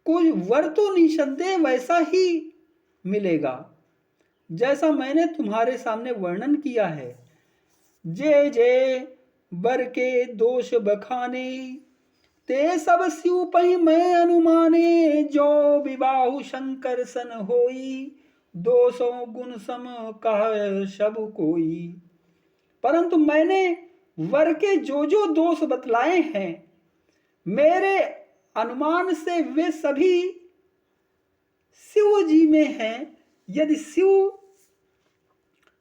को वर तो निसंदेह वैसा ही मिलेगा जैसा मैंने तुम्हारे सामने वर्णन किया है। जे जे बर के दोष बखाने, ते सब शिव पहि मैं अनुमाने। जो विबाहु शंकर सन होई, दोषों गुण सम कह सब कोई। परंतु मैंने वर के जो दोष बतलाए हैं, मेरे अनुमान से वे सभी शिव जी में हैं। यदि शिव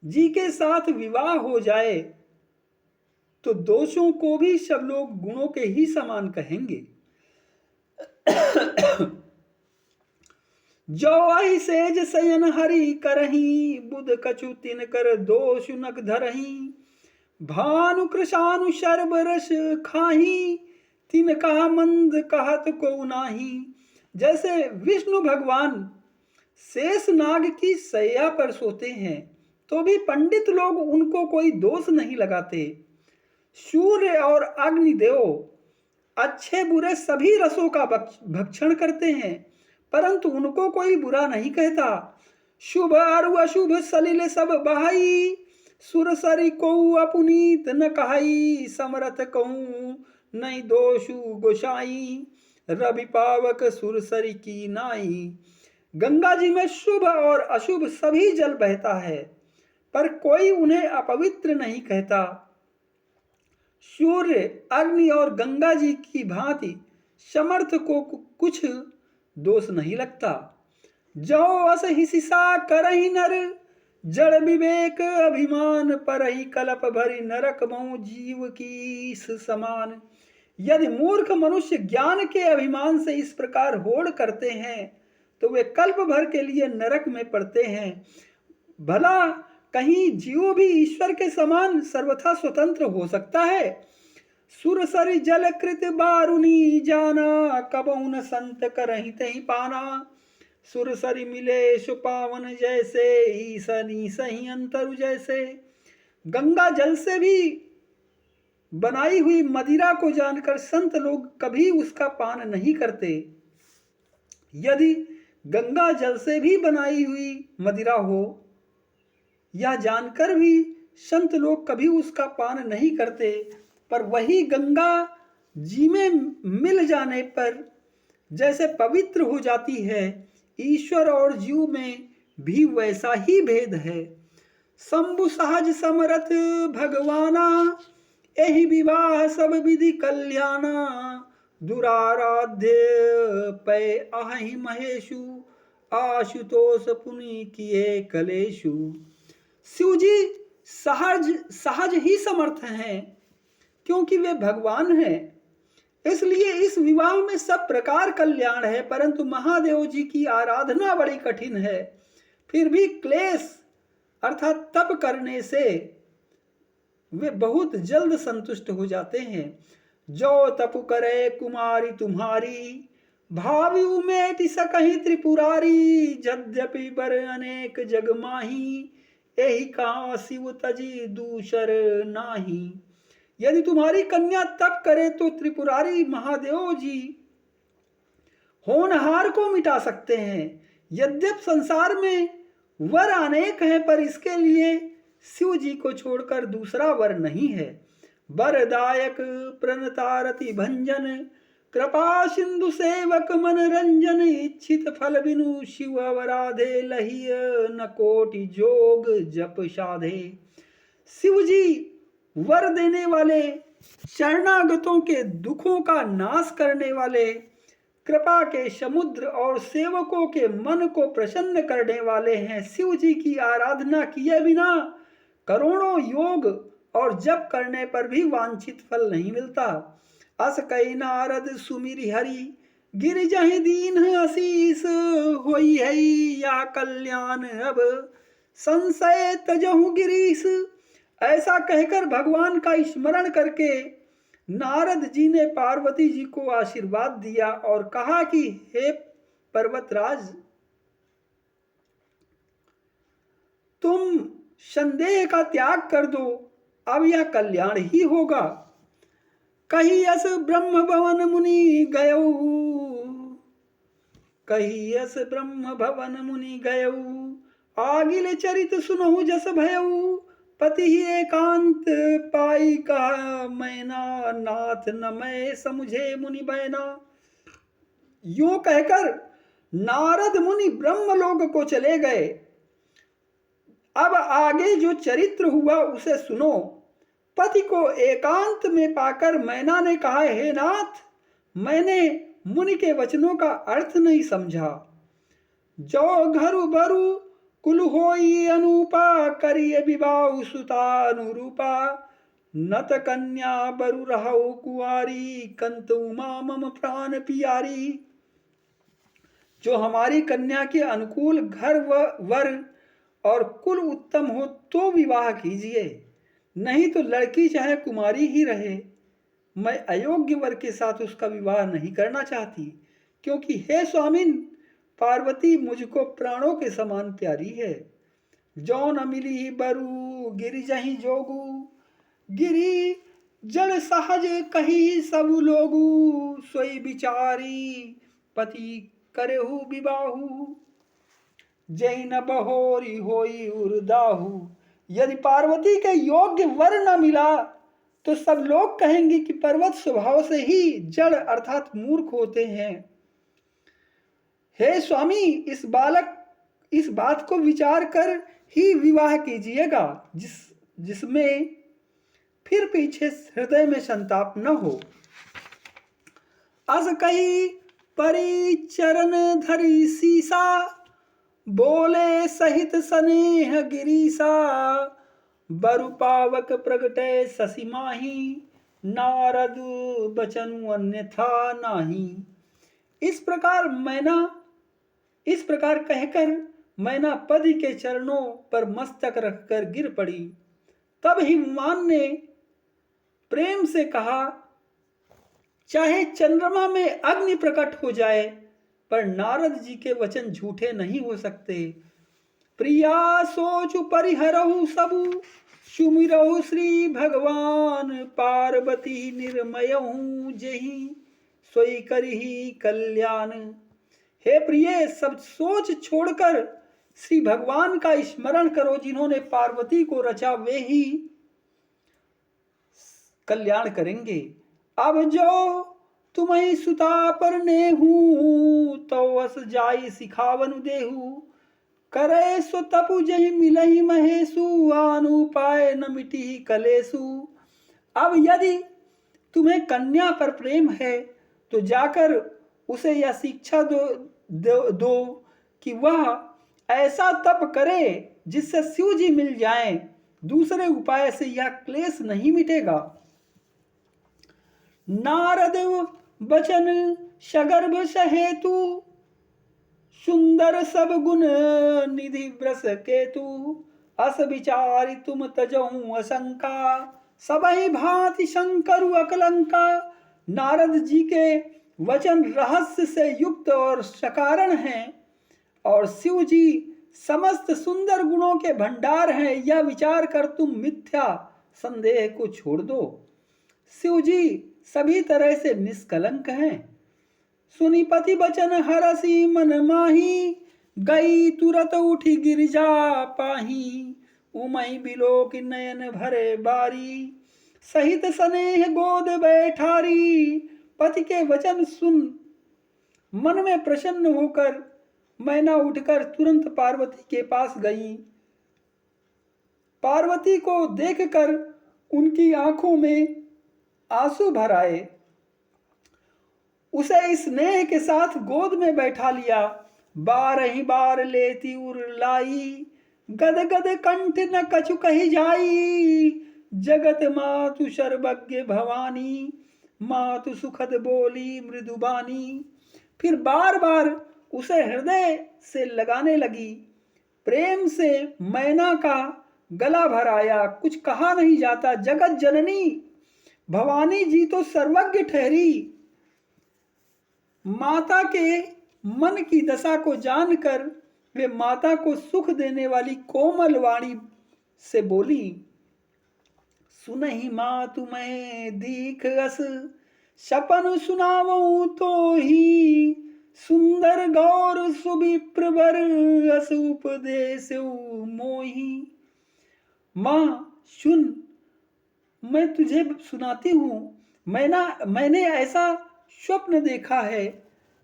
जी के साथ विवाह हो जाए तो दोषों को भी सब लोग गुणों के ही समान कहेंगे। जो आई सेज सयन हरि करही, बुध कछु तिन कर दोष नक धरही। भानु कृशानु शर्ब रस खाही, तिन कहा मंद कहत को नाही। जैसे विष्णु भगवान शेष नाग की सैया पर सोते हैं तो भी पंडित लोग उनको कोई दोष नहीं लगाते। सूर्य और अग्निदेव अच्छे बुरे सभी रसों का भक्षण करते हैं, परंतु उनको कोई बुरा नहीं कहता। शुभ और अशुभ सलिल सब बहाई, सुरसरी को अपुनीत न कहाई। समरथ कहूँ नहीं दोषु गोसाई, रवि पावक सुरसरी की नाई। गंगा जी में शुभ और अशुभ सभी जल बहता है, पर कोई उन्हें अपवित्र नहीं कहता। सूर्य, अग्नि और गंगा जी की भांति समर्थ को कुछ दोष नहीं लगता। जो अस हिसिसा करहि नर, जड़ विवेक अभिमान परहि। कलप भरी नरक मऊ जीव की समान। यदि मूर्ख मनुष्य ज्ञान के अभिमान से इस प्रकार होड़ करते हैं तो वे कल्प भर के लिए नरक में पड़ते हैं। भला कहीं जीव भी ईश्वर के समान सर्वथा स्वतंत्र हो सकता है? सुरसरि जल कृत बारुनी जाना, कबहु न संत करहि तहि पाना। सुरसरि मिले सुपावन जैसे, ईसन ईसहि अंतरु जैसे। गंगा जल से भी बनाई हुई मदिरा को जानकर संत लोग कभी उसका पान नहीं करते। यदि गंगा जल से भी बनाई हुई मदिरा हो, यह जानकर भी संत लोग कभी उसका पान नहीं करते, पर वही गंगा जी में मिल जाने पर जैसे पवित्र हो जाती है, ईश्वर और जीव में भी वैसा ही भेद है। शंभु सहज समरथ भगवाना, एहि विवाह सब विधि कल्याणा। दुराराध्य पै अहि महेशु, आशुतोष पुनि किए कलेशु। शिव जी सहज सहज ही समर्थ हैं, क्योंकि वे भगवान हैं। इसलिए इस विवाह में सब प्रकार कल्याण है, परंतु महादेव जी की आराधना बड़ी कठिन है। फिर भी क्लेश अर्थात तप करने से वे बहुत जल्द संतुष्ट हो जाते हैं। जो तप करे कुमारी तुम्हारी, भावी उमेट सकहि त्रिपुरारी। यद्यपि बर अनेक जग माही, एहि कहा शिव तजी दूसर नाही। यदि तुम्हारी कन्या तप करे तो त्रिपुरारी महादेव जी होनहार को मिटा सकते हैं। यद्यप संसार में वर अनेक हैं, पर इसके लिए शिव जी को छोड़कर दूसरा वर नहीं है। वरदायक प्रणतारति भंजन, कृपा सिंधु सेवक मन रंजन। इच्छित फल बिनु शिव वराधे, लहिय न कोटि जोग जप साधे। शिव जी वर देने वाले, शरणागतों के दुखों का नाश करने वाले, कृपा के समुद्र और सेवकों के मन को प्रसन्न करने वाले हैं। शिव जी की आराधना किए बिना करोड़ों योग और जप करने पर भी वांछित फल नहीं मिलता। अस कई नारद सुमिरि हरि, गिर जहि दीन आशीष। होई है या कल्याण अब, संशय तजहु गिरीश। ऐसा कहकर भगवान का स्मरण करके नारद जी ने पार्वती जी को आशीर्वाद दिया और कहा कि हे पर्वतराज, तुम संदेह का त्याग कर दो, अब यह कल्याण ही होगा। कही यस ब्रह्म भवन मुनि गयऊ, कही यस ब्रह्म भवन मुनि गयऊ। आगिल चरित सुनहु जस भयऊ, पति ही एकांत पाई कहा मैना। नाथ न मैं समझे मुनि बैना। यूं कहकर नारद मुनि ब्रह्मलोक को चले गए। अब आगे जो चरित्र हुआ उसे सुनो। पति को एकांत में पाकर मैना ने कहा, हे नाथ, मैंने मुनि के वचनों का अर्थ नहीं समझा। जो घरु बरु कुल होई अनुपा, करिय विवाह सुता अनुरूपा। नत कन्या बरु रहु कुआरी, कंत उमा मम प्राण पियारी। जो हमारी कन्या के अनुकूल घर व वर और कुल उत्तम हो तो विवाह कीजिए, नहीं तो लड़की चाहे कुमारी ही रहे। मैं अयोग्य वर के साथ उसका विवाह नहीं करना चाहती, क्योंकि हे स्वामिन, पार्वती मुझको प्राणों के समान प्यारी है। जो न मिली बरु गिरि जहि जोगु, गिरी जल सहज कही सब लोगु। सोई बिचारी पति करेहु विबाहु, जय न बहोरी होई उर्दाहु। यदि पार्वती के योग्य वर न मिला तो सब लोग कहेंगे कि पर्वत स्वभाव से ही जड़ अर्थात मूर्ख होते हैं। हे स्वामी, इस बात को विचार कर ही विवाह कीजिएगा, जिसमें फिर पीछे हृदय में संताप न हो। अस कही परिचरण धरी सीसा, बोले सहित स्नेह गिरीसा। बरु पावक प्रगटे शशि माही, नारद बचनु अन्यथा नाही। इस प्रकार कहकर मैना पति के चरणों पर मस्तक रखकर गिर पड़ी। तब हिमवान ने प्रेम से कहा, चाहे चंद्रमा में अग्नि प्रकट हो जाए, पर नारद जी के वचन झूठे नहीं हो सकते। प्रिया सोचु परिहरहु सबु, सुमिरहु श्री भगवान, पार्वती निर्मयहु जेहि, सोई करही कल्याण। हे प्रिय, सब सोच छोड़कर श्री भगवान का स्मरण करो, जिन्होंने पार्वती को रचा वे ही कल्याण करेंगे। अब जो तुम्हें सुता पर नेहू, तो अस जाई सिखावन देहू, करे सो तपु जहि मिलहि महेशु, आनु पाए न मिटी कलेसु। अब यदि तुम्हें कन्या पर प्रेम है तो जाकर उसे यह शिक्षा दो कि वह ऐसा तप करे जिससे शिव जी मिल जाएं। दूसरे उपाय से यह क्लेश नहीं मिटेगा। नारद बचन सगर्भ सहेतु, सुंदर सब गुण निधि व्रस केतु, अस विचारि तुम तजहु असंका, सबहि भांति शंकर अकलंका। नारद जी के वचन रहस्य से युक्त और सकारण हैं, और शिव जी समस्त सुंदर गुणों के भंडार हैं। यह विचार कर तुम मिथ्या संदेह को छोड़ दो। शिव जी सभी तरह से निष्कलंक हैं। सुनी पति बचन हरसी मन माही, गई तुरत उठी गिरजा पाही, उमई बिलोक नयन भरे बारी, सहित स्नेह गोद बैठारी। पति के वचन सुन मन में प्रसन्न होकर मैना उठकर तुरंत पार्वती के पास गई। पार्वती को देखकर उनकी आंखों में आंसू भर आए। उसे स्नेह के साथ गोद में बैठा लिया। बार ही बार लेती उर लाई, गद गद कंठ न कछु कही जाई, जगत मातु सर्वज्ञ भवानी, मातु सुखद बोली मृदुबानी। फिर बार बार उसे हृदय से लगाने लगी। प्रेम से मैना का गला भर आया। कुछ कहा नहीं जाता। जगत जननी भवानी जी तो सर्वज्ञ ठहरी। माता के मन की दशा को जानकर वे माता को सुख देने वाली कोमल वाणी से बोली, सुनहि मातु मैं दीख अस, सपन सुनावऊं तो ही, सुंदर गौर सुविप्र वर, अस उपदेश मोही। मां सुन, मैं तुझे सुनाती हूं। मैंने ऐसा स्वप्न देखा है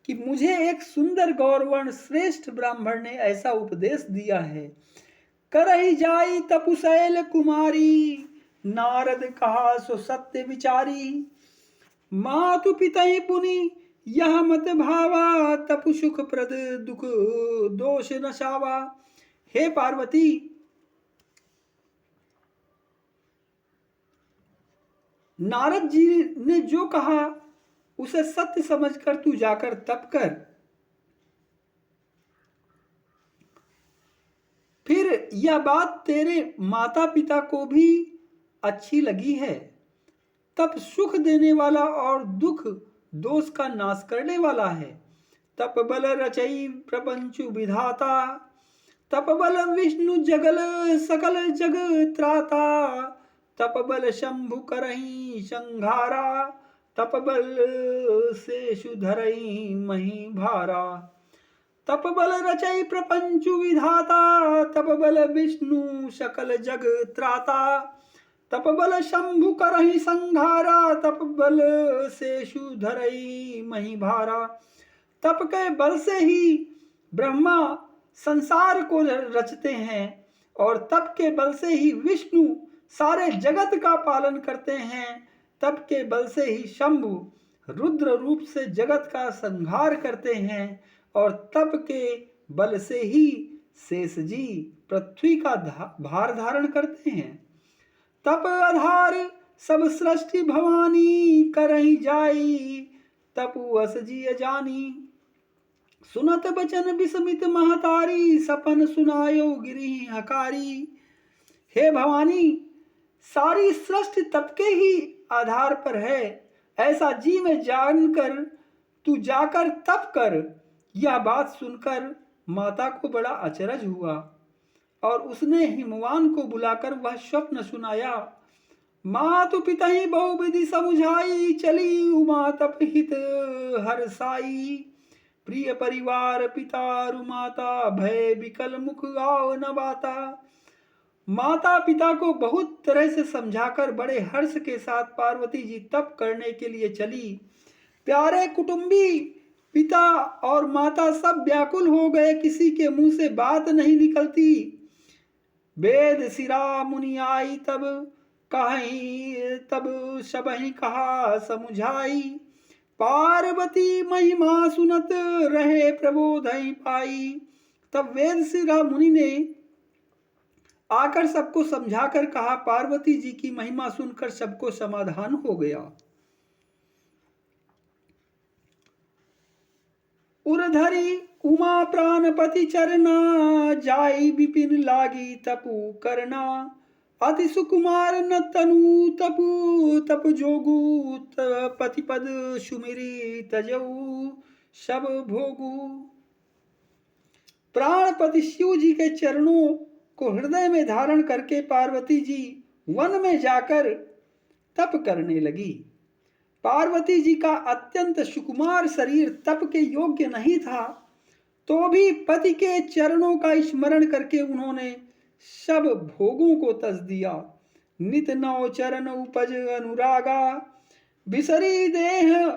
कि मुझे एक सुंदर गौरवर्ण श्रेष्ठ ब्राह्मण ने ऐसा उपदेश दिया है। करही जाई तपुशैल कुमारी, नारद कहा सो सत्य विचारी, मातु पितहि पुनि यह मत भावा, तपु सुख प्रद दुख दोष नशावा। हे पार्वती, नारद जी ने जो कहा उसे सत्य समझकर तू जाकर तप कर। फिर यह बात तेरे माता पिता को भी अच्छी लगी है। तप सुख देने वाला और दुख दोष का नाश करने वाला है। तप बल रचई प्रपंच विधाता, तप बल विष्णु जगल सकल जग त्राता, तप बल शंभु करही संघारा, तप बल से सुधरई मही भारा। तप बल रचई प्रपंच विधाता, तप बल विष्णु सकल जग त्राता, तप बल शंभु करहि संघारा, तप बल से सुधरई मही भारा। तप के बल से ही ब्रह्मा संसार को रचते हैं, और तप के बल से ही विष्णु सारे जगत का पालन करते हैं। तप के बल से ही शंभु रुद्र रूप से जगत का संहार करते हैं, और तप के बल से ही शेष जी पृथ्वी का भार धारण करते हैं। तप आधार सब सृष्टि भवानी, करही जाई तपु अस जी जानी। सुनत बचन विस्मित महतारी, सपन सुनायो गिरी हकारी। हे भवानी, सारी सृष्टि तब के ही आधार पर है, ऐसा जी में जानकर तू जाकर तप कर। यह बात सुनकर माता को बड़ा अचरज हुआ और उसने हिमवान को बुलाकर वह स्वप्न सुनाया। मातु पिता ही बहुविधि समुझाई, चली उमा तप हित हर साई। प्रिय परिवार पितारु माता, भय विकल मुख गाव न बाता। माता पिता को बहुत तरह से समझाकर बड़े हर्ष के साथ पार्वती जी तप करने के लिए चली। प्यारे कुटुंबी पिता और माता सब व्याकुल हो गए, किसी के मुंह से बात नहीं निकलती। वेद सिरा मुनि आई तब कहीं, तब सबहि कहा समुझाई। पार्वती महिमा सुनत रहे प्रबोधई पाई। तब वेद सिरा मुनि ने आकर सबको समझाकर कहा, पार्वती जी की महिमा सुनकर सबको समाधान हो गया। उर्धरी उमा प्राणपति चरना, जाई विपिन लागी तपु करना। अति सुकुमार न तनु तपु, तप जोगु पति पद सुमिरी तजऊ सब भोगु। प्राणपति शिव जी के चरणों को हृदय में धारण करके पार्वती जी वन में जाकर तप करने लगी। पार्वती जी का अत्यंत सुकुमार शरीर तप के योग्य नहीं था, तो भी पति के चरणों का स्मरण करके उन्होंने सब भोगों को तज दिया। नित नौ चरण उपज अनुरागा, बिसरी देह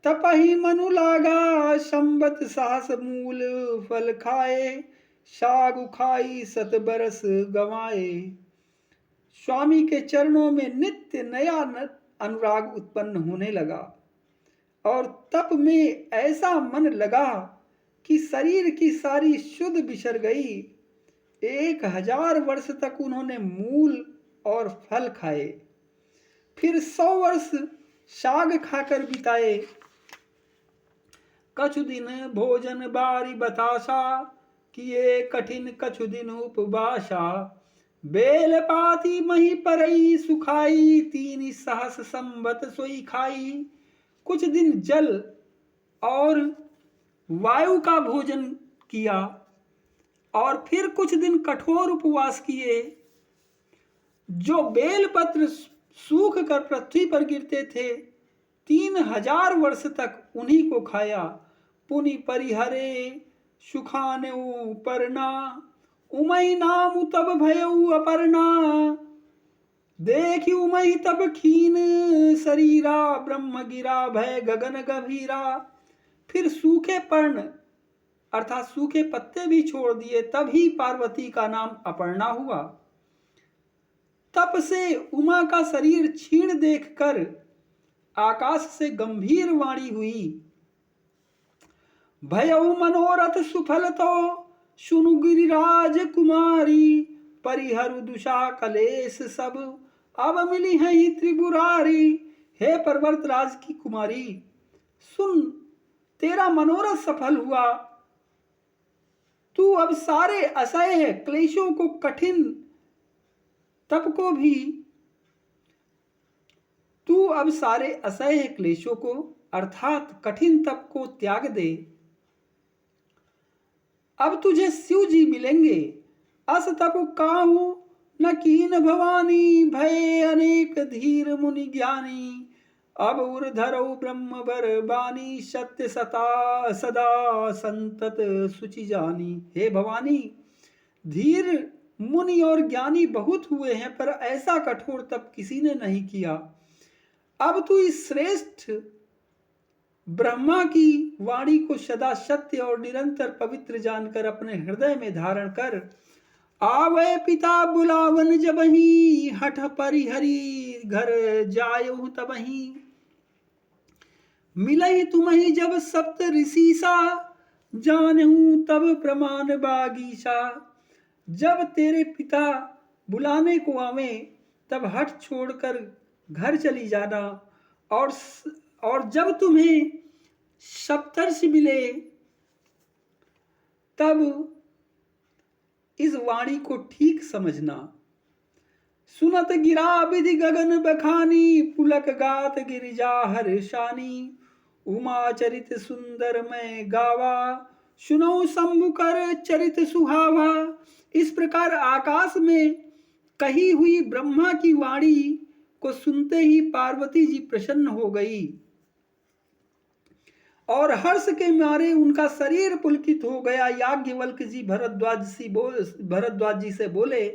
तपहि मनु लागा। संबत साहस मूल फल खाए, सागु खाई सत बरस गवाए। स्वामी के चरणों में नित्य नया अनुराग उत्पन्न होने लगा और तप में ऐसा मन लगा कि शरीर की सारी शुद्ध बिसर गई। 1000 वर्ष तक उन्होंने मूल और फल खाए, फिर 100 वर्ष साग खाकर बिताए। कछु दिन भोजन बारी बतासा, किए कठिन कछु दिन उपवासा। बेल पाती मही परई सुखाई, 3 सहस संबत सोई खाई। कुछ दिन जल और वायु का भोजन किया और फिर कुछ दिन कठोर उपवास किए। जो बेलपत्र सूख कर पृथ्वी पर गिरते थे, 3000 वर्ष तक उन्हीं को खाया। पुनि परिहरे सुखाने परना, उमई नाम तब भयऊ अपर्णा। देखी उमई तब खीन शरीरा, ब्रह्म गिरा भय गगन गभीरा। फिर सूखे पर्ण अर्थात सूखे पत्ते भी छोड़ दिए, तभी पार्वती का नाम अपर्णा हुआ। तप से उमा का शरीर क्षीण देखकर आकाश से गंभीर वाणी हुई। भयऊ मनोरथ सुफल तो, सुनु गिरिराज कुमारी। परिहरु दुषा कलेश सब, अब मिली है ही त्रिपुरारी। हे पर्वतराज की कुमारी, सुन, तेरा मनोरथ सफल हुआ। तू अब सारे असह्य क्लेशों को, कठिन तप को भी, तू अब सारे असह्य क्लेशों को अर्थात कठिन तप को त्याग दे। अब तुझे शिव जी मिलेंगे। अस तप काहू न कीन भवानी, भय अनेक धीर मुनि ज्ञानी। अब उर्धरौ ब्रह्म बर बानी, सत्य सता सदा संतत सुचि जानी। हे भवानी, धीर मुनि और ज्ञानी बहुत हुए हैं, पर ऐसा कठोर तप किसी ने नहीं किया। अब तू इस श्रेष्ठ ब्रह्मा की वाणी को सदा सत्य और निरंतर पवित्र जानकर अपने हृदय में धारण कर। आवे पिता बुलावन जबहि, हठ परिहरी घर जायहु तबहि। मिलहि तुम्हि जब सप्त ऋषिसा, जानहु तब प्रमाण बागीसा। जब तेरे पिता बुलाने को आवे, तब हठ छोड़कर घर चली जाना। और जब तुम्हें सप्तर्षि मिले, तब इस वाणी को ठीक समझना। सुनत गिरा विधि गगन बखानी, पुलक गात गिरिजा हर्षानी। उमा चरित सुंदर मैं गावा, सुनो शंभु कर चरित सुहावा। इस प्रकार आकाश में कही हुई ब्रह्मा की वाणी को सुनते ही पार्वती जी प्रसन्न हो गई और हर्ष के मारे उनका शरीर पुलकित हो गया। याज्ञवल्क्य जी भरद्वाज जी से बोले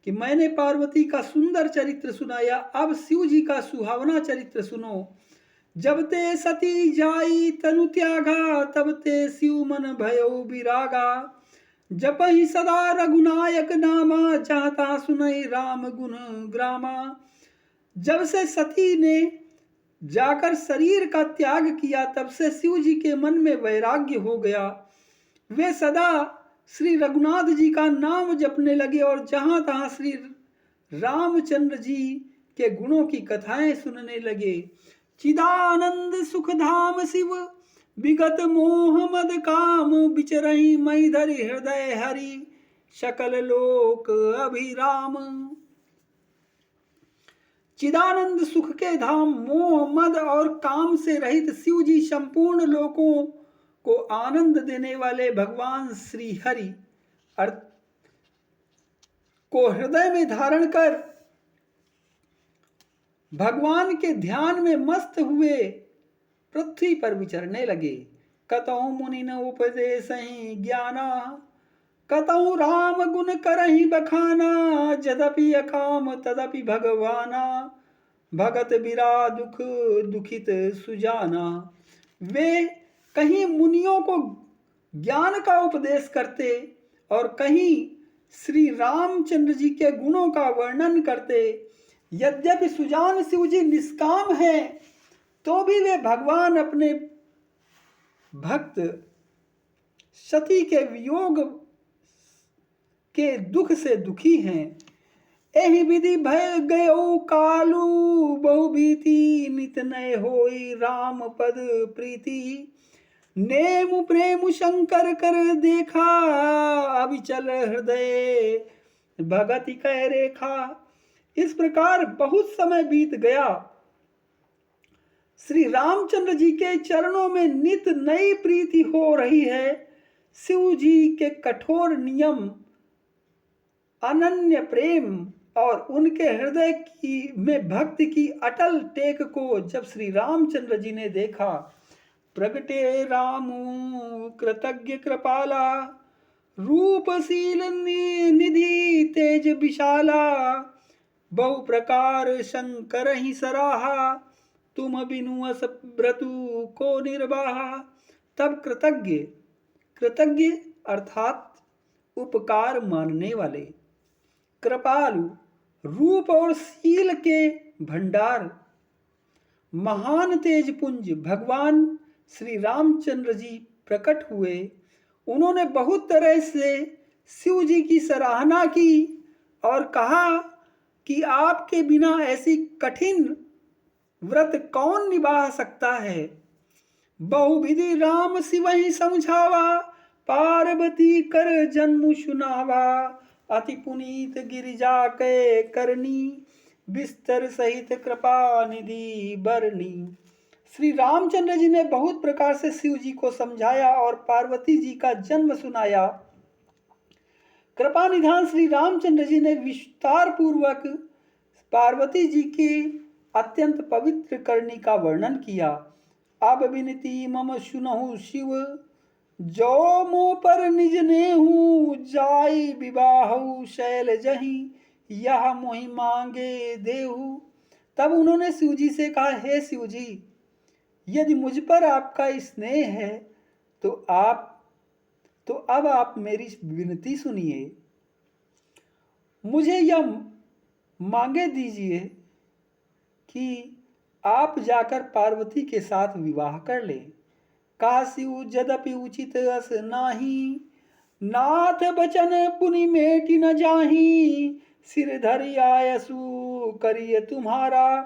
कि मैंने पार्वती का सुंदर चरित्र सुनाया, अब शिव जी का सुहावना चरित्र सुनो। जब ते सती जाई तनु त्यागा, तब ते शिव मन भयो विरागा। जपहि सदा रघुनायक नामा, चाहता सुनई राम गुण ग्रामा। जब से सती ने जाकर शरीर का त्याग किया, तब से शिव जी के मन में वैराग्य हो गया। वे सदा श्री रघुनाथ जी का नाम जपने लगे और जहां तहां श्री रामचंद्र जी के गुणों की कथाएं सुनने लगे। चिदानंद सुखधाम शिव, विगत मोह मद काम। बिचरहि मई धरि हृदय हरि, सकल लोक अभिराम। चिदानंद सुख के धाम, मोह मद और काम से रहित शिव जी संपूर्ण लोकों को आनंद देने वाले भगवान श्री हरि को हृदय में धारण कर भगवान के ध्यान में मस्त हुए पृथ्वी पर विचरने लगे। कतहु मुनि न उपदेसहि ज्ञाना, कतहु राम गुण करहि बखाना। जदपि अकाम तदपि भगवाना, भगत बिरा दुख दुखित सुजाना। वे कहीं मुनियों को ज्ञान का उपदेश करते और कहीं श्री रामचंद्र जी के गुणों का वर्णन करते। यद्यपि सुजान शिव जी निष्काम है, तो भी वे भगवान अपने भक्त सती के वियोग के दुख से दुखी हैं। एहि विधि भय गयो कालू, बहु भीति नित नय होई राम पद प्रीति। नेम प्रेम शंकर कर देखा, अविचल हृदय भगति कह रेखा। इस प्रकार बहुत समय बीत गया। श्री रामचंद्र जी के चरणों में नित नई प्रीति हो रही है। शिव जी के कठोर नियम, अनन्य प्रेम और उनके हृदय में भक्ति की अटल टेक को जब श्री रामचंद्र जी ने देखा, प्रगटे रामु कृतज्ञ कृपाला। रूपशील निधि तेज विशाला, बहु प्रकार शंकर ही सराहा। तुम बिनु अस व्रतु को निर्वाहा। तब कृतज्ञ, कृतज्ञ अर्थात उपकार मानने वाले, कृपालु रूप और शील के भंडार, महान तेजपुंज भगवान श्री रामचंद्र जी प्रकट हुए। उन्होंने बहुत तरह से शिव जी की सराहना की और कहा कि आपके बिना ऐसी कठिन व्रत कौन निभा सकता है। बहुविधि राम शिव ही समझावा, पार्वती कर जन्म सुनावा। अति पुनीत गिरिजा के करनी, बिस्तर सहित कृपा निधि बरनी। श्री रामचंद्र जी ने बहुत प्रकार से शिव जी को समझाया और पार्वती जी का जन्म सुनाया। कृपा निधान श्री रामचंद्र जी ने विस्तार पूर्वक पार्वती जी की अत्यंत पवित्र करनी का वर्णन किया। अब विनती मम सुनहु शिव, जो मो पर निज नेहु। जाई विवाहु शैल जही, यह मोहि मांगे देहु। तब उन्होंने शिव जी से कहा, हे शिव जी, यदि मुझ पर आपका स्नेह है तो अब आप मेरी विनती सुनिए। मुझे यह मांगे दीजिए कि आप जाकर पार्वती के साथ विवाह कर लें। काशिव जदपि उचित अस नाही, नाथ बचन पुनि मेटि न जाही। सिर धरि आयसु करिए तुम्हारा,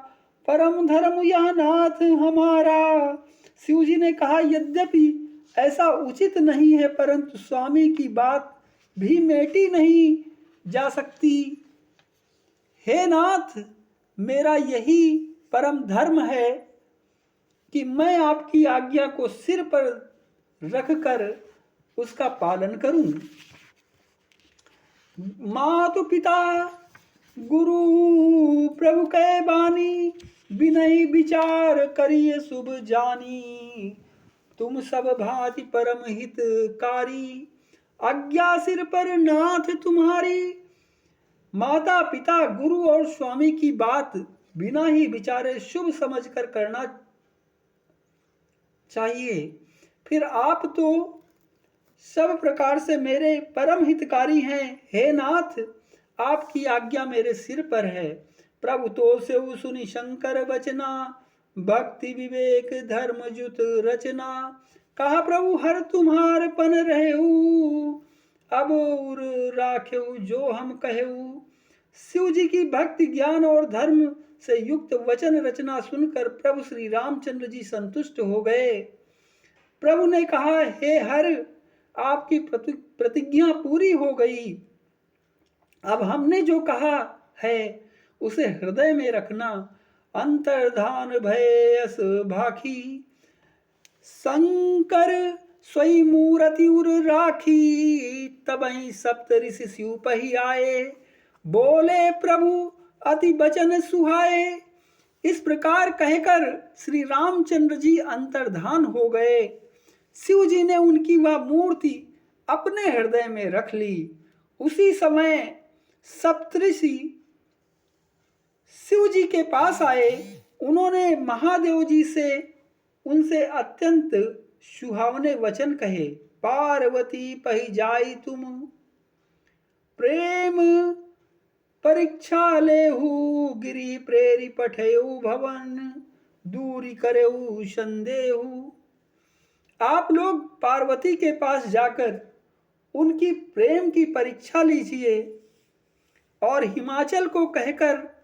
परम धर्म यह नाथ हमारा। शिव जी ने कहा, यद्यपि ऐसा उचित नहीं है, परंतु स्वामी की बात भी मेटी नहीं जा सकती। हे नाथ, मेरा यही परम धर्म है कि मैं आपकी आज्ञा को सिर पर रखकर उसका पालन करूं। मातु पिता गुरु प्रभु कै बानी, बिनहि विचार करिए शुभ जानी। तुम सब भांति परम हितकारी, आज्ञा सिर पर नाथ तुम्हारी। माता पिता गुरु और स्वामी की बात बिना ही विचारे शुभ समझकर करना चाहिए। फिर आप तो सब प्रकार से मेरे परम हितकारी हैं। हे नाथ, आपकी आज्ञा मेरे सिर पर है। प्रभु तो से सुनी शंकर बचना, भक्ति विवेक धर्म जुत रचना। कहा प्रभु हर तुम्हार पन रहेऊ, अब उर राखेऊ जो हम कहेऊ। शिव जी की भक्ति ज्ञान और धर्म से युक्त वचन रचना सुनकर प्रभु श्री रामचंद्र जी संतुष्ट हो गए। प्रभु ने कहा, हे हर, आपकी प्रतिज्ञा पूरी हो गई। अब हमने जो कहा है उसे हृदय में रखना। अंतर्धान भयस भाखी, शंकर स्वयं मूर्ति उर राखी। तबहि सप्त ऋषि शिव पही आए, बोले प्रभु अति बचन सुहाए। इस प्रकार कहकर श्री रामचंद्र जी अंतर्धान हो गए। शिव जी ने उनकी वह मूर्ति अपने हृदय में रख ली। उसी समय सप्तऋषि शिव जी के पास आए। उन्होंने महादेव जी से उनसे अत्यंत सुहावने वचन कहे। पार्वती पही जाई तुम, प्रेम परीक्षा लेहु। गिरी प्रेरी पठेऊ भवन, दूरी करेऊ संदेहु। आप लोग पार्वती के पास जाकर उनकी प्रेम की परीक्षा लीजिए और हिमाचल को कहकर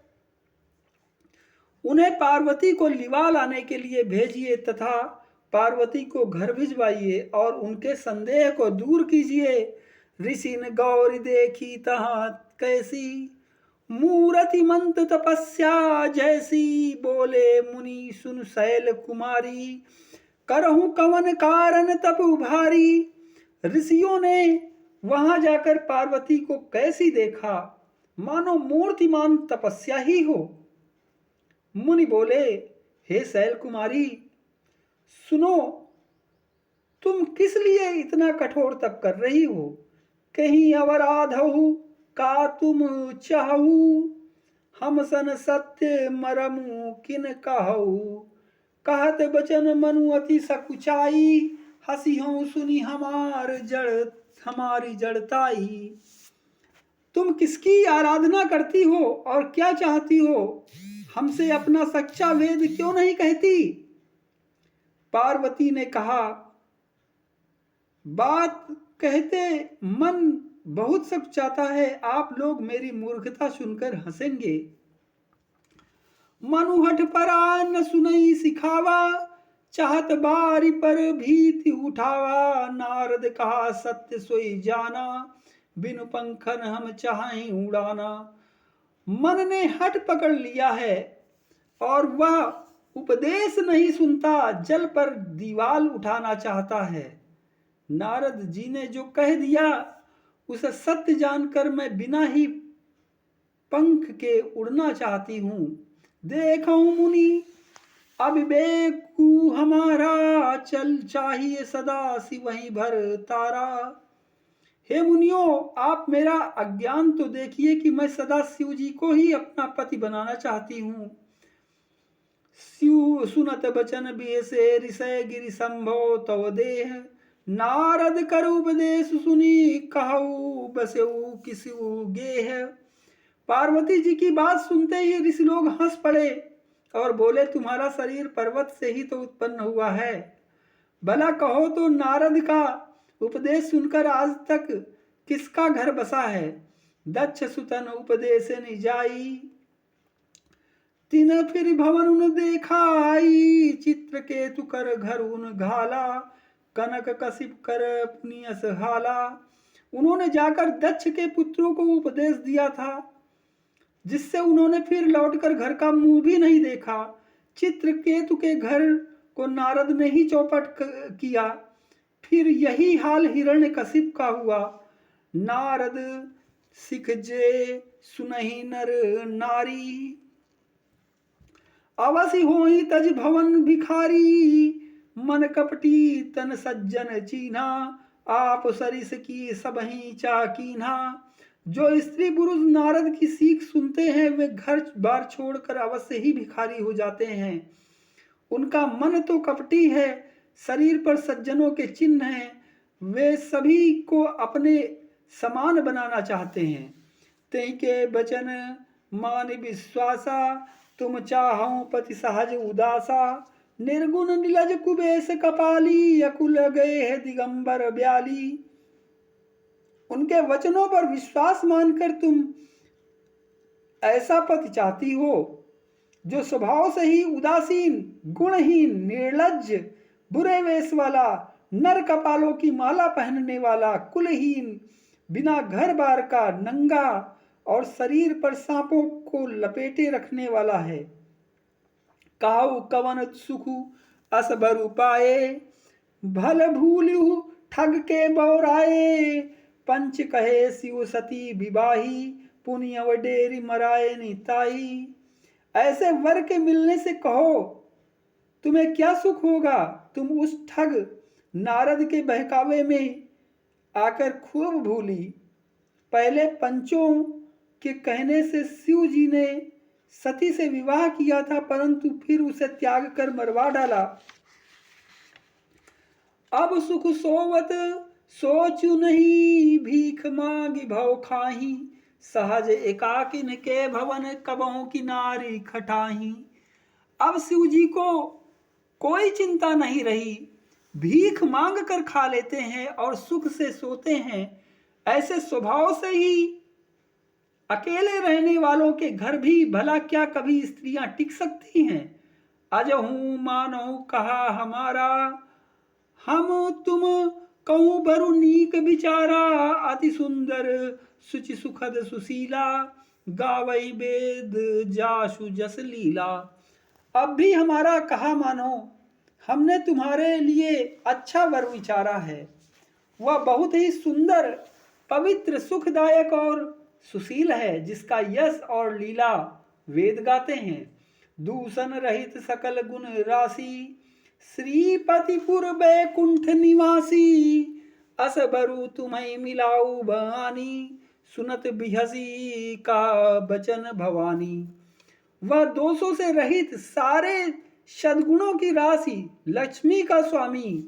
उन्हें पार्वती को लिवा लाने के लिए भेजिए तथा पार्वती को घर भिजवाइए और उनके संदेह को दूर कीजिए। ऋषि ने गौरी देखी तहाँ कैसी, मूर्ति मंत तपस्या जैसी। बोले मुनि सुन शैल कुमारी, करहूं कवन कारण तप उभारी। ऋषियों ने वहां जाकर पार्वती को कैसी देखा, मानो मूर्तिमान तपस्या ही हो। मुनि बोले, हे शैल कुमारी, सुनो, तुम किस लिए इतना कठोर तप कर रही हो? कहीं अवराधहु का तुम चाहू, हम सन सत्य मरमु किन कहू। कहत बचन मनु अति सकुचाई, हसी हूं सुनी हमारी जड़ताई। तुम किसकी आराधना करती हो और क्या चाहती हो? हमसे अपना सच्चा वेद क्यों नहीं कहती? पार्वती ने कहा, बात कहते मन बहुत सच चाहता है। आप लोग मेरी मूर्खता सुनकर हंसेंगे। मनुहट परा न सुनई सिखावा, चाहत बारी पर भीति उठावा। नारद कहा सत्य सोई जाना, बिनु पंखन हम चाहें उड़ाना। मन ने हट पकड़ लिया है और वह उपदेश नहीं सुनता, जल पर दीवाल उठाना चाहता है। नारद जी ने जो कह दिया उसे सत्य जानकर मैं बिना ही पंख के उड़ना चाहती हूं। देखो मुनि अविवेकु हमारा, चल चाहिए सदा शिव वहीं भर तारा। हे मुनियों, आप मेरा अज्ञान तो देखिए कि मैं सदा शिव जी को ही अपना पति बनाना चाहती हूँ। शिव सुनत बचन बियसे, ऋषय गिरि संभव तव देह। नारद कर उपदेश सुनी, कहऊ बसेऊ किसु गेह। पार्वती जी की बात सुनते ही ऋषि लोग हंस पड़े और बोले, तुम्हारा शरीर पर्वत से ही तो उत्पन्न हुआ है। भला कहो तो नारद का उपदेश सुनकर आज तक किसका घर बसा है? दक्ष सुतन उपदेश नि जाई, तिन फिर भवन उन देखाई। चित्र केतु कर घर उन घाला, कनक कसिप कर पुनियस हाला। उन्होंने जाकर दक्ष के पुत्रों को उपदेश दिया था, जिससे उन्होंने फिर लौटकर घर का मुंह भी नहीं देखा। चित्रकेतु के घर को नारद ने ही चौपट किया। फिर यही हाल हिरण्यकशिप का हुआ। नारद सिख जे सुनहि नर नारी, अवसि होई तज भवन भिखारी। मन कपटी तन सज्जन चीन्हा, आप सरिस की सबहि चाकीन्हा। जो स्त्री पुरुष नारद की सीख सुनते हैं वे घर बार छोड़कर अवश्य ही भिखारी हो जाते हैं। उनका मन तो कपटी है, शरीर पर सज्जनों के चिन्ह हैं। वे सभी को अपने समान बनाना चाहते हैं। ते के बचन मान विश्वासा, तुम चाहूं पति सहज उदासा। निर्गुण निलज कुबेश कपाली, अकुल गए है दिगंबर ब्याली। उनके वचनों पर विश्वास मानकर तुम ऐसा पति चाहती हो जो स्वभाव से ही उदासीन, गुणहीन, निर्लज्ज, बुरे वेश वाला, नर कपालों की माला पहनने वाला, कुलहीन, बिना घर बार का, नंगा और शरीर पर सांपों को लपेटे रखने वाला है। काहु कवन सुखु असबर पाए, भल भूलु ठग के बौराए। पंच कहे शिव सती विवाही, पुण्य डेरी मराए निताई। ऐसे वर के मिलने से कहो तुम्हें क्या सुख होगा। तुम उस ठग नारद के बहकावे में आकर खूब भूली। पहले पंचों के कहने से शिव जी ने सती से विवाह किया था, परंतु फिर उसे त्याग कर मरवा डाला। अब सुख सोवत सोचु नहीं, भीख मांगी भव खाही। सहज एकाकिन के भवन, कबों की नारी खटाही। अब शिव जी को कोई चिंता नहीं रही, भीख मांग कर खा लेते हैं और सुख से सोते हैं। ऐसे स्वभाव से ही अकेले रहने वालों के घर भी भला क्या कभी स्त्रियां टिक सकती हैं। अजहू मानो कहा हमारा, हम तुम कहूँ बरु नीक विचारा। अति सुंदर सुचि सुखद सुशीला, गावई वेद जासु जस लीला। अब भी हमारा कहा मानो, हमने तुम्हारे लिए अच्छा वर विचारा है। वह बहुत ही सुंदर, पवित्र, सुखदायक और सुशील है, जिसका यश और लीला वेद गाते हैं। दूषण रहित सकल गुण राशि, श्रीपतिपुर बैकुंठ निवासी। अस बरु तुम्हें मिलाऊ बानी, सुनत बिहसी का बचन भवानी। वह दोषों से रहित, सारे सद्गुणों की राशि, लक्ष्मी का स्वामी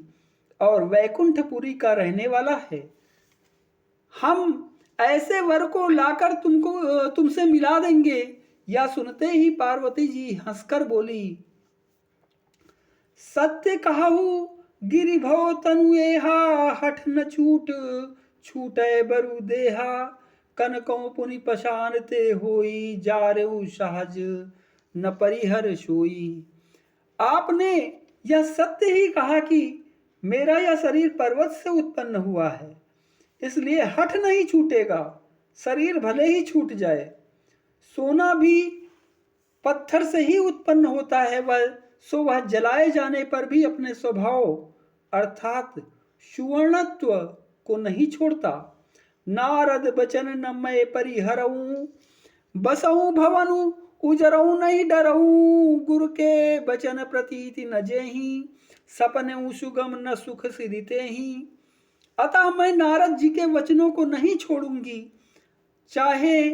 और वैकुंठपुरी का रहने वाला है। हम ऐसे वर को लाकर तुमसे मिला देंगे। या सुनते ही पार्वती जी हंसकर बोली, सत्य कहूँ गिरिभव तनु एहा। हठ न छूट छूटे बरु देहा, कनकों पुनि पशानते होई। जारेऊ सहज न परिहर सोई। आपने यह सत्य ही कहा कि मेरा यह शरीर पर्वत से उत्पन्न हुआ है, इसलिए हठ नहीं छूटेगा। शरीर भले ही छूट जाए, सोना भी पत्थर से ही उत्पन्न होता है, वह जलाए जाने पर भी अपने स्वभाव अर्थात सुवर्णत्व को नहीं छोड़ता। नारद बचन न मैं परिहरऊं, बसऊं भवनु उजरऊं नहीं डरऊं। गुरु के बचन प्रतीति न जेहि, सपने सुगम न सुख सिदिते ही। अतः मैं नारद जी के वचनों को नहीं छोड़ूंगी, चाहे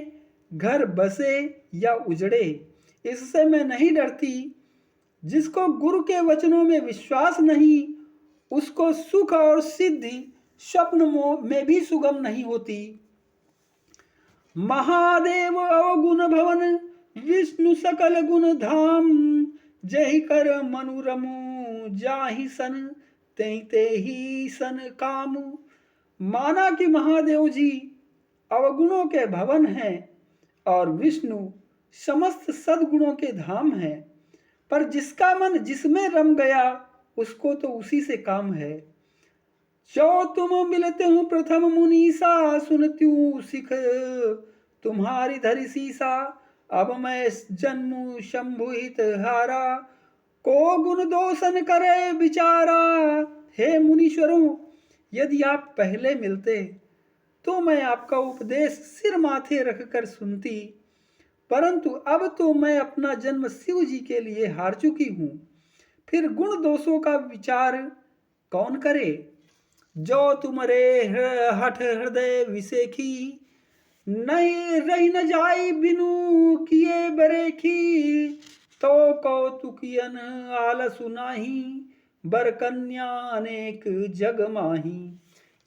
घर बसे या उजड़े, इससे मैं नहीं डरती। जिसको गुरु के वचनों में विश्वास नहीं, उसको सुख और सिद्धि स्वप्न में भी सुगम नहीं होती। महादेव अवगुण भवन, विष्णु सकल गुण धाम। जहि कर मनुरमु जाहि सन, ते ही सन काम। माना कि महादेव जी अवगुणों के भवन हैं और विष्णु समस्त सद्गुणों के धाम हैं, पर जिसका मन जिसमें रम गया उसको तो उसी से काम है। जो तुम मिलते हूँ प्रथम मुनीसा, सुनत्यूं सिख तुम्हारी धरि सीसा। अब मैं जन्म शंभुहित हारा, को गुण दोषन करे बिचारा। हे मुनीश्वरों, यदि आप पहले मिलते तो मैं आपका उपदेश सिर माथे रखकर सुनती, परंतु अब तो मैं अपना जन्म शिव जी के लिए हार चुकी हूँ। फिर गुण दोषों का विचार कौन करे। जो तुम्हारे हठ हृदय विसेखी, नहीं रही न जाई बिनु किए बरेखी। तो कौतुकियन आलसु नाही, बर कन्या अनेक जग माही।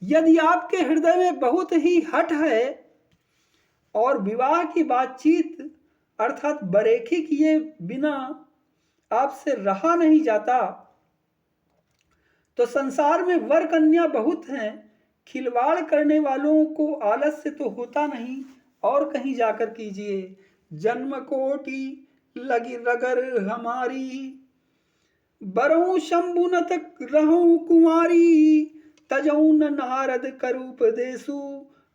यदि आपके हृदय में बहुत ही हठ है और विवाह की बातचीत अर्थात बरेखी किए बिना आपसे रहा नहीं जाता, तो संसार में वर कन्या बहुत हैं। खिलवाड़ करने वालों को आलस्य तो होता नहीं, और कहीं जाकर कीजिए। जन्म कोटि लगी रगर हमारी, बरहूं शंभु न तक रहूं कुंवारी। तजऊ न नारद करूपदेशु,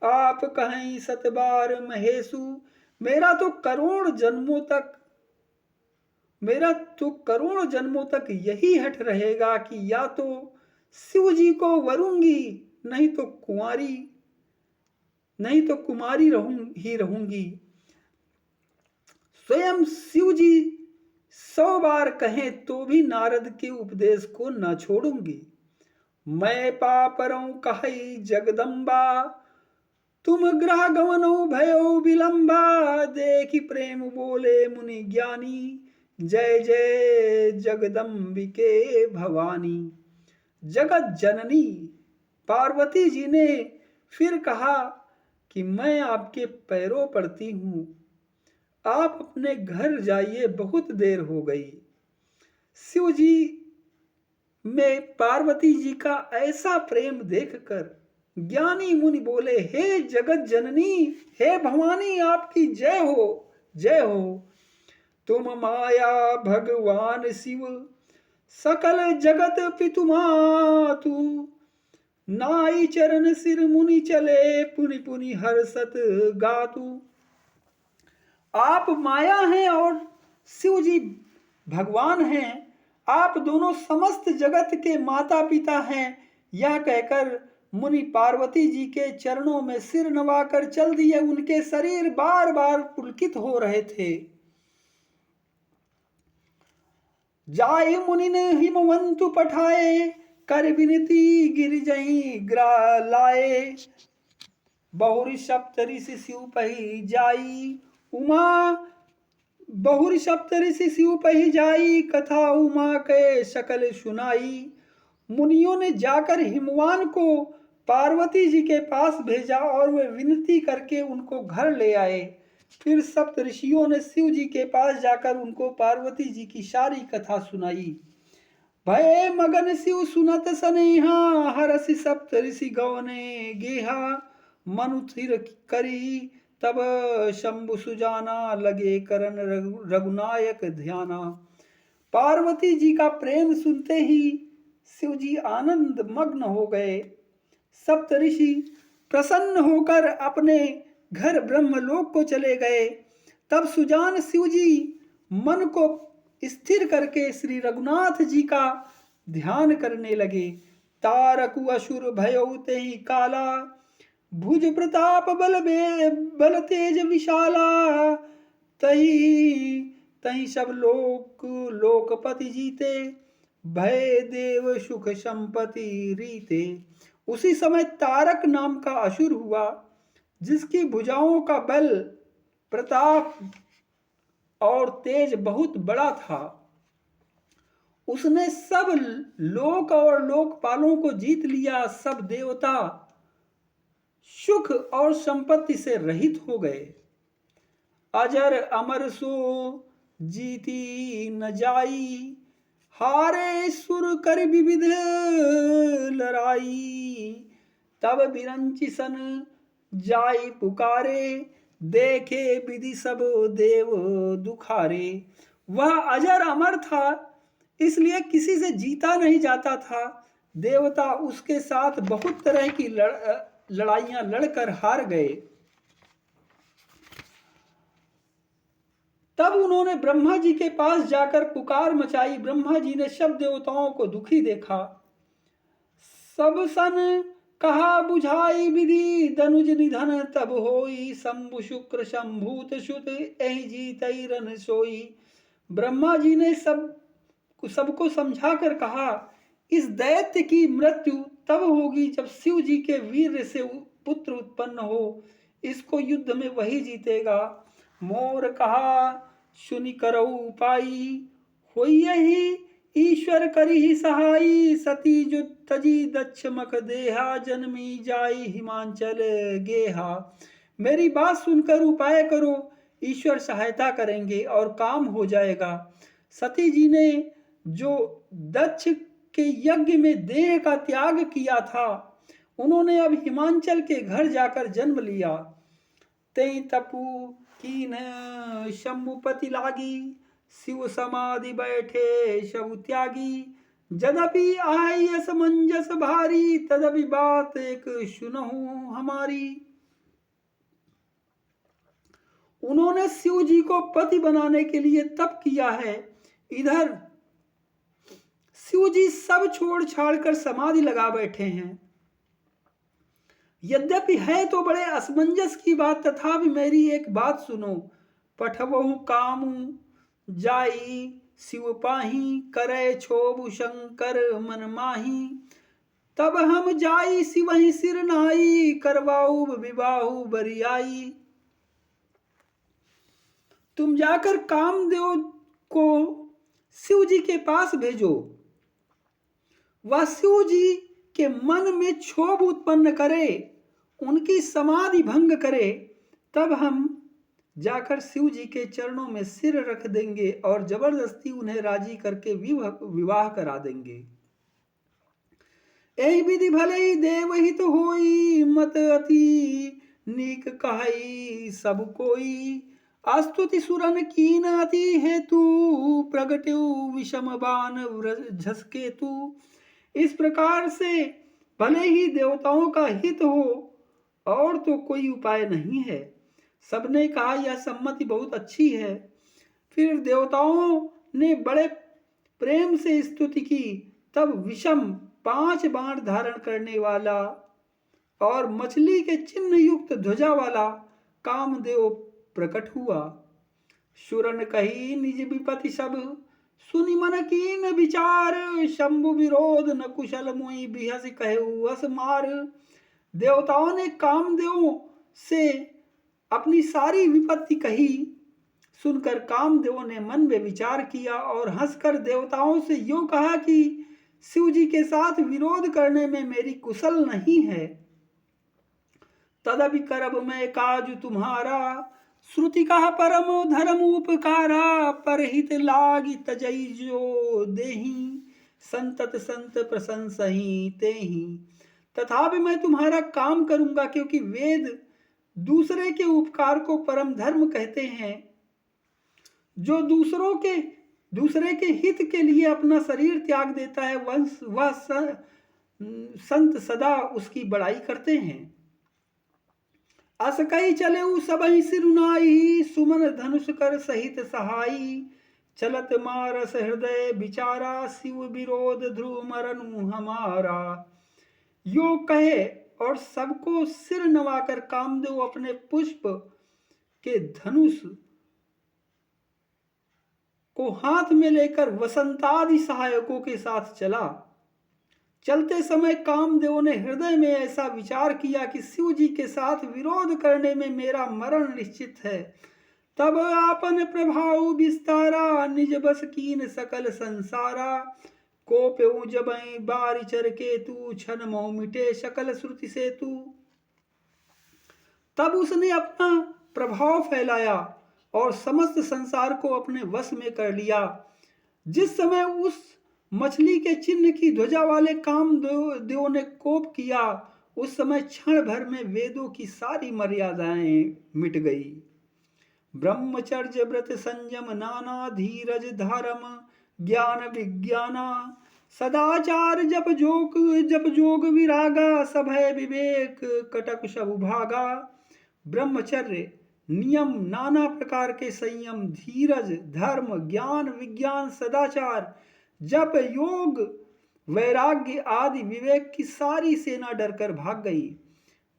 आप कहीं सतबार महेशु। मेरा तो करोड़ जन्मों तक यही हट रहेगा कि या तो शिव जी को वरूंगी, नहीं तो कुमारी रहूंगी। स्वयं शिव जी 100 बार कहें तो भी नारद के उपदेश को न छोड़ूंगी। मैं पापरों कही जगदम्बा, तुम ग्रह गमनो भयो विलंबा। देखी प्रेम बोले मुनि ज्ञानी, जय जय जगदम्बिके भवानी। जगत जननी पार्वती जी ने फिर कहा कि मैं आपके पैरों पड़ती हूँ, आप अपने घर जाइए, बहुत देर हो गई। शिव जी में पार्वती जी का ऐसा प्रेम देखकर ज्ञानी मुनि बोले, हे जगत जननी, हे भवानी, आपकी जय हो, जय हो। तुम माया भगवान शिव, सकल जगत पितु मातु। नाई चरण सिर मुनि चले, पुनि पुनि हर्षत गातु। आप माया हैं और शिव जी भगवान हैं, आप दोनों समस्त जगत के माता पिता हैं। यह कहकर मुनि पार्वती जी के चरणों में सिर नवाकर चल दिए। उनके शरीर बार बार पुलकित हो रहे थे। जाय मुनिन हिमवंतु पठाए, कर विनती गिरिजहि ग्रा लाए। बहुरी सप्त ऋषि शिव पही जाई, उमा बहुरी सप्त ऋषि शिव पही जाई। कथा उमा के सकल सुनाई। मुनियों ने जाकर हिमवान को पार्वती जी के पास भेजा और वे विनती करके उनको घर ले आए। फिर सप्त ऋषियों ने शिव जी के पास जाकर उनको पार्वती जी की सारी कथा सुनाई। भय मगन शिव सुनत सनेहा, हरसि सप्त ऋषि गवने गेहा। मनु थिर करी तब शंभु सुजाना, लगे करन रघुनायक ध्याना। पार्वती जी का प्रेम सुनते ही शिव जी आनंद मग्न हो गए। सप्त ऋषि प्रसन्न होकर अपने घर ब्रह्मलोक को चले गए। तब सुजान शिव जी मन को स्थिर करके श्री रघुनाथ जी का ध्यान करने लगे। तारकु असुर भयो तेहि काला, भुज प्रताप बल तेज विशाला। तही तही सब लोकपति जीते, भय देव सुख संपत्ति रीते। उसी समय तारक नाम का असुर हुआ, जिसकी भुजाओं का बल, प्रताप और तेज बहुत बड़ा था। उसने सब लोक और लोकपालों को जीत लिया। सब देवता सुख और संपत्ति से रहित हो गए। अजर अमर सो जीती न जाई, हारे सुर कर विविध लड़ाई। तब बिरंची सन जाई पुकारे, देखे विधि सब देव दुखारे। वह अजर अमर था, इसलिए किसी से जीता नहीं जाता था। देवता उसके साथ बहुत तरह की लड़ाइयां लड़कर हार गए। तब उन्होंने ब्रह्मा जी के पास जाकर पुकार मचाई। ब्रह्मा जी ने सब देवताओं को दुखी देखा। सब सन कहा बुझाई विधि धनुज निधन तब होई शंभु शुक्र शंभूत सुत एहि जीतई रन सोई। ब्रह्मा जी ने सबको समझाकर कहा, इस दैत्य की मृत्यु तब होगी जब शिव जी के वीर से पुत्र उत्पन्न हो। इसको युद्ध में वही जीतेगा। मोर कहा सुनि करऊ उपाई होई यही ईश्वर करी ही सहाई। सती जो तजी दक्ष मख देहा जन्मी जाई हिमांचल गेहा। मेरी बात सुनकर उपाय करो, ईश्वर सहायता करेंगे और काम हो जाएगा। सती जी ने जो दक्ष के यज्ञ में देह का त्याग किया था, उन्होंने अब हिमांचल के घर जाकर जन्म लिया। तई तपु कीन शंभुपति लागी शिव समाधि बैठे शबु त्यागी। जदपि आई असमंजस भारी तदपि बात एक सुनहु हमारी। उन्होंने शिव जी को पति बनाने के लिए तप किया है। इधर शिव जी सब छोड़ छाड़ कर समाधि लगा बैठे हैं। यद्यपि है तो बड़े असमंजस की बात, तथापि मेरी एक बात सुनो। पठवहु कामु जाई शिव पाही करे छोबु शंकर मन माही। तब हम जाई शिवहि सिर नाई करवाऊ विवाहु बरियाई। तुम जाकर कामदेव को शिव जी के पास भेजो, वह शिव जी के मन में क्षोभ उत्पन्न करे, उनकी समाधि भंग करे। तब हम जाकर शिव जी के चरणों में सिर रख देंगे और जबरदस्ती उन्हें राजी करके विवाह करा देंगे। एहि विधि भले ही देवहित होई मत अति नीक कहाई सब कोई। अस्तुति सुरन कीन अति हेतु प्रगट्यु विषम बान झसके तू। इस प्रकार से भले ही देवताओं का हित हो और तो कोई उपाय नहीं है। सबने कहा यह सम्मति बहुत अच्छी है। फिर देवताओं ने बड़े प्रेम से स्तुति की। तब विषम 5 बाण धारण करने वाला और मछली के चिन्ह युक्त ध्वजा वाला कामदेव प्रकट हुआ। सुरन कही निज विपति सब सुनि मन कीन विचार। शंभु विरोध न कुशल मुई बिहस कहु अस मार। देवताओं ने कामदेव से अपनी सारी विपत्ति कही। सुनकर कामदेव ने मन में विचार किया और हंसकर देवताओं से यूं कहा कि शिव जी के साथ विरोध करने में मेरी कुशल नहीं है। तदपि करब मैं काज तुम्हारा श्रुति कहा परम धर्म उपकारा। परहित लागी तजई जो देही संतत संत प्रशंसही तेही। तथापि मैं तुम्हारा काम करूंगा, क्योंकि वेद दूसरे के उपकार को परम धर्म कहते हैं। जो दूसरे के हित के लिए अपना शरीर त्याग देता है, वह संत सदा उसकी बड़ाई करते हैं। असकई चले सबहि सिरुनाई सुमन धनुष कर सहित सहाई। चलत मारस हृदय विचारा शिव विरोध ध्रुव मरनु हमारा। यो कहे और सबको सिर नवाकर कामदेव अपने पुष्प के धनुष को हाथ में लेकर वसंतादि सहायकों के साथ चला। चलते समय कामदेव ने हृदय में ऐसा विचार किया कि शिव जी के साथ विरोध करने में मेरा मरण निश्चित है। तब आपन प्रभाव विस्तारा निज बस कीन सकल संसारा। कोप्यऊ जबई बारी चर के तू छन मोह मिटे सकल श्रुति से तू। तब उसने अपना प्रभाव फैलाया और समस्त संसार को अपने वश में कर लिया। जिस समय उस मछली के चिन्ह की ध्वजा वाले कामदेव ने कोप किया, उस समय क्षण भर में वेदों की सारी मर्यादाएं मिट गई। ब्रह्मचर्य व्रत संयम नाना धीरज धर्म ज्ञान विज्ञाना सदाचार जप जोग विरागा, सब है विवेक कटक सब भागा। ब्रह्मचर्य नियम नाना प्रकार के संयम, धीरज धर्म ज्ञान विज्ञान सदाचार जप योग वैराग्य आदि विवेक की सारी सेना डरकर भाग गई।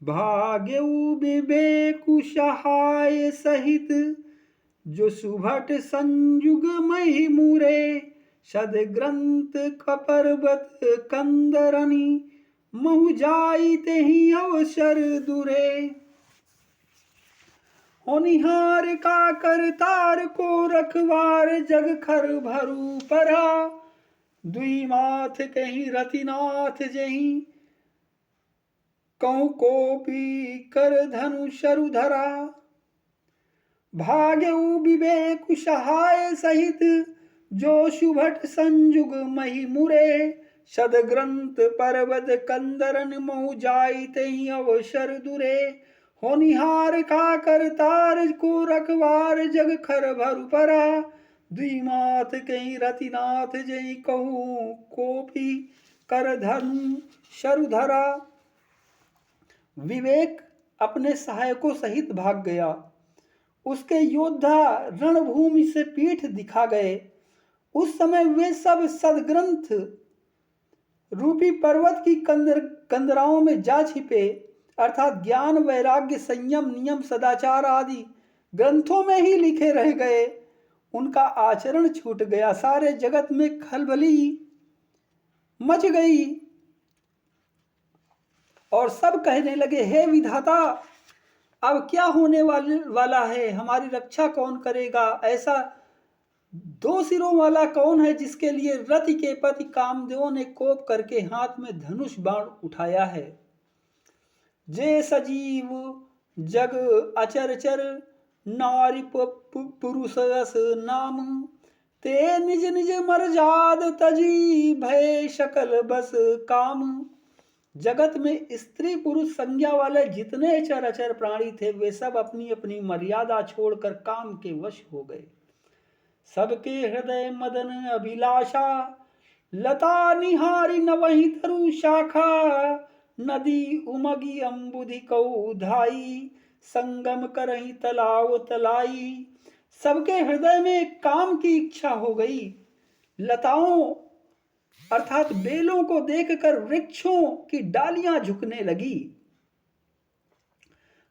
भाग्यउ विवेकु सहाय सहित, जो सुभट संयुग महि मूरे। सद ग्रंथ कपर्वत कंदरनी, महु जाई तेहि अवसर दुरे। होनिहार का करतार को रखवार, जग खर भरू परा। दुई माथ कहीं रतिनाथ जहीं, कहूँ कोपी कर धनु शरु धरा। भाग्यउ विवेकु सहाय सहित, जो शुभट संयुग महि मुरे। सद ग्रंथ पर्वत कंदरन, महु जाई तेहि अवसर दुरे। होनिहार का करतार को रखवार, जग खर भरु परा। दुई माथ कहीं रतिनाथ जई, कहूँ कोपी कर धनु शरु धरा। विवेक अपने सहायकों सहित भाग गया। उसके योद्धा रणभूमि से पीठ दिखा गए। उस समय वे सब सदग्रंथ रूपी पर्वत की कंदराओं में जा छिपे, अर्थात ज्ञान वैराग्य संयम नियम सदाचार आदि ग्रंथों में ही लिखे रह गए। उनका आचरण छूट गया। सारे जगत में खलबली मच गई और सब कहने लगे, हे विधाता, अब क्या होने वाला है? हमारी रक्षा कौन करेगा? ऐसा दो सिरों वाला कौन है जिसके लिए रति के पति कामदेव ने कोप करके हाथ में धनुष बाण उठाया है? जे सजीव जग अचरचर, नारी पुरुषस नाम। ते निज निज मर्जाद तजी, भय शकल बस काम। जगत में स्त्री पुरुष संज्ञा वाले जितने चराचर प्राणी थे, वे सब अपनी अपनी मर्यादा छोड़कर काम के वश हो गए। सबके हृदय मदन अभिलाषा, लता निहारी न वही तरु शाखा। नदी उमगी अम्बुधि कऊ धाई, संगम करही तलाव तलाई। सबके हृदय में काम की इच्छा हो गई। लताओं अर्थात बेलों को देखकर वृक्षों की डालियां झुकने लगी।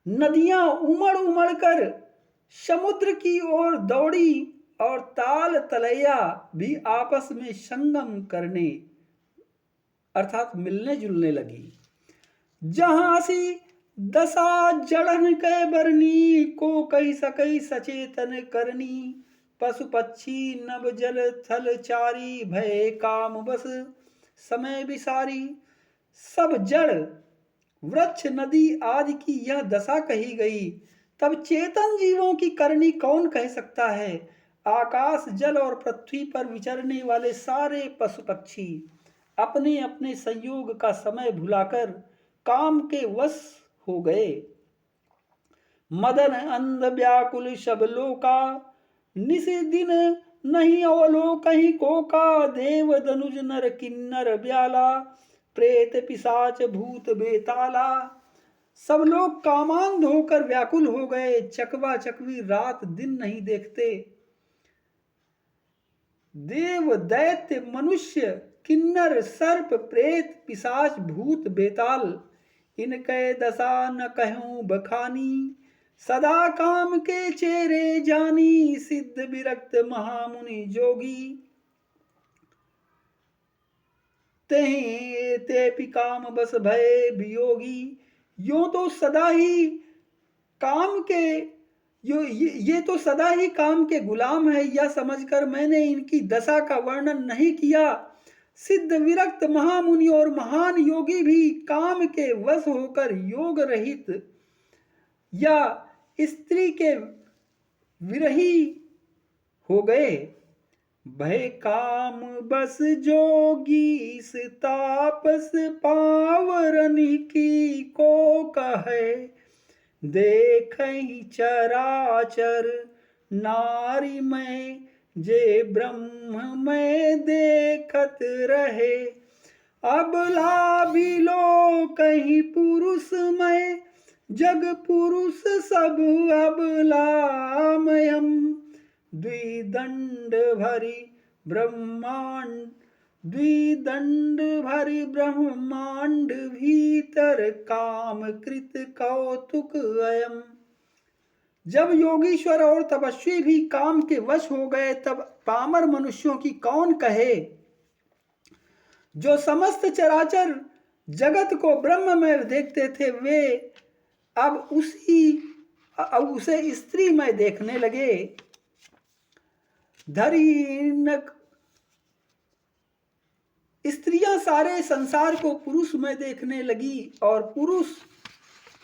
नदियां उमड़ उमड़ कर समुद्र की ओर दौड़ी और ताल तलैया भी आपस में संगम करने अर्थात मिलने जुलने लगी। जहां सी दशा जड़न कै बरनी, को कही सकई सचेतन करनी। पशु पक्षी नभ जल थल चारी, भय काम बस समय विसारी। सब जड़ वृक्ष नदी आदि की यह दशा कही गई, तब चेतन जीवों की करनी कौन कह सकता है? आकाश जल और पृथ्वी पर विचरने वाले सारे पशु पक्षी अपने अपने संयोग का समय भुलाकर काम के वश हो गए। मदन अंध व्याकुल सब लोका, निस दिन नहीं अवलो कहीं कोका। देव धनुज नर किन्नर ब्याला, प्रेत पिशाच भूत बेताला। सब लोग कामांध होकर व्याकुल हो गए। चकवा चकवी रात दिन नहीं देखते। देव दैत्य मनुष्य किन्नर सर्प प्रेत पिशाच भूत बेताल, इनके दशा न कहूं बखानी। सदा काम के चेरे जानी, सिद्ध विरक्त महामुनि जोगी। ते काम बस भय वियोगी। यो तो सदा ही काम के ये तो सदा ही काम के गुलाम है, यह समझकर मैंने इनकी दशा का वर्णन नहीं किया। सिद्ध विरक्त महामुनि और महान योगी भी काम के वश होकर योग रहित या स्त्री के विरही हो गए। भय काम बस जोगी तापस पावरनी की को कहे। देखहि चराचर नारी में जे ब्रह्म में देखत रहे, अबला बिलो कहीं पुरुषमय, जग पुरुष सब अबलामयम। द्विदंड भरी ब्रह्मांड, द्विदंड भरी ब्रह्मांड भीतर काम कृत कौतुक अयम। जब योगीश्वर और तपस्वी भी काम के वश हो गए, तब पामर मनुष्यों की कौन कहे। जो समस्त चराचर जगत को ब्रह्म में देखते थे, वे अब उसे स्त्री में देखने लगे। स्त्रियां सारे संसार को पुरुष में देखने लगी और पुरुष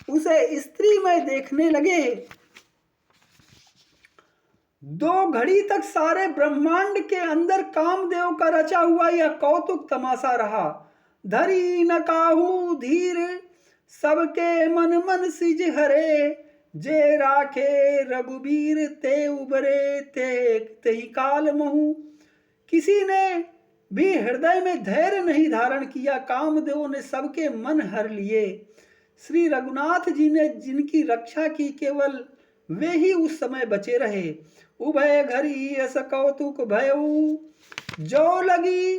उसे स्त्री में देखने लगे। दो घड़ी तक सारे ब्रह्मांड के अंदर कामदेव का रचा हुआ यह कौतुक तमाशा रहा। धरी न काहू धीर, सबके मन मन सिज हरे, जे राखे रघुबीर ते उबरे, ते ही काल महू। किसी ने भी हृदय में धैर्य नहीं धारण किया, कामदेव ने सबके मन हर लिए। श्री रघुनाथ जी ने जिनकी रक्षा की, केवल वे ही उस समय बचे रहे। उभय घरी अस कौतुक भयऊ, जो लगी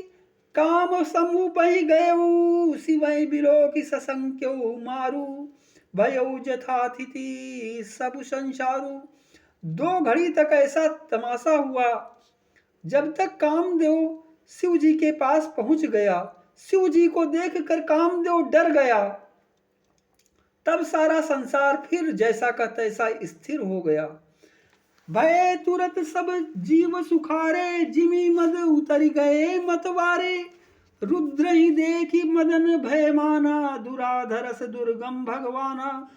काम समूह पही गयऊ, सिवै बिलो की ससंख्यो मारू, भयऊ जथातिथि सब संसारू। दो घड़ी तक ऐसा तमाशा हुआ, जब तक कामदेव शिव जी के पास पहुंच गया। शिव जी को देखकर कामदेव डर गया। तब सारा संसार फिर जैसा का तैसा स्थिर हो गया। भय तुरत सब जीव सुखारे, जिमी मद उतर गए मतवारे। रुद्र ही देखी मदन भय माना, दुराधरस दुर्गम भगवाना।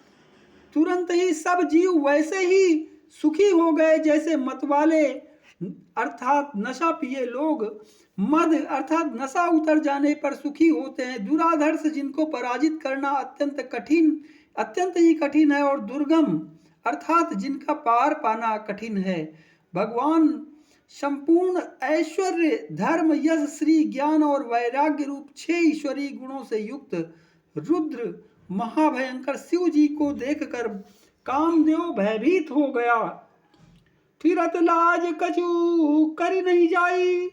तुरंत ही सब जीव वैसे ही सुखी हो गए जैसे मतवाले अर्थात नशा पिए लोग मद अर्थात नशा उतर जाने पर सुखी होते हैं। दुराधर्ष जिनको पराजित करना अत्यंत ही कठिन है, और दुर्गम अर्थात जिनका पार पाना कठिन है। भगवान संपूर्ण ऐश्वर्य, धर्म, यश, श्री, ज्ञान और वैराग्य रूप 6 ईश्वरीय गुणों से युक्त रुद्र महाभयंकर शिव जी को देखकर कामदेव भयभीत हो गया। फिरत लाज कछु करी नहीं जाई,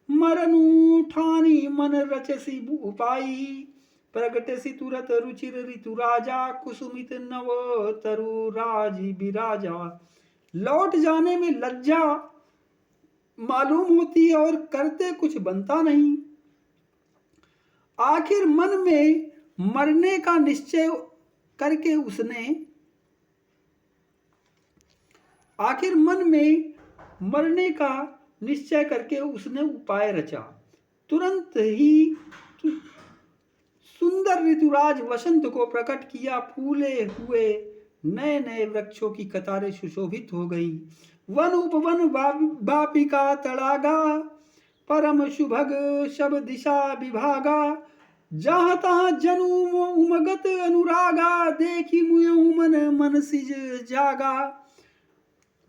मरनु ठानी मन रचसी उपाई। प्रगटसी तुरत रुचिर ऋतु राजा, कुसुमित नव तरु राजी बिराजा। लौट जाने में लज्जा मालूम होती है और करते कुछ बनता नहीं। आखिर मन में मरने का निश्चय करके उसने उपाय रचा। तुरंत ही सुंदर ऋतुराज वसंत को प्रकट किया। फूले हुए नए नए वृक्षों की कतारें सुशोभित हो गई। वन उपवन बापिका तड़ागा, परम शुभग शब दिशा विभागा। जहाँ तहाँ जनु उमगत अनुरागा, देखी मुयहु मन मन सिज जागा।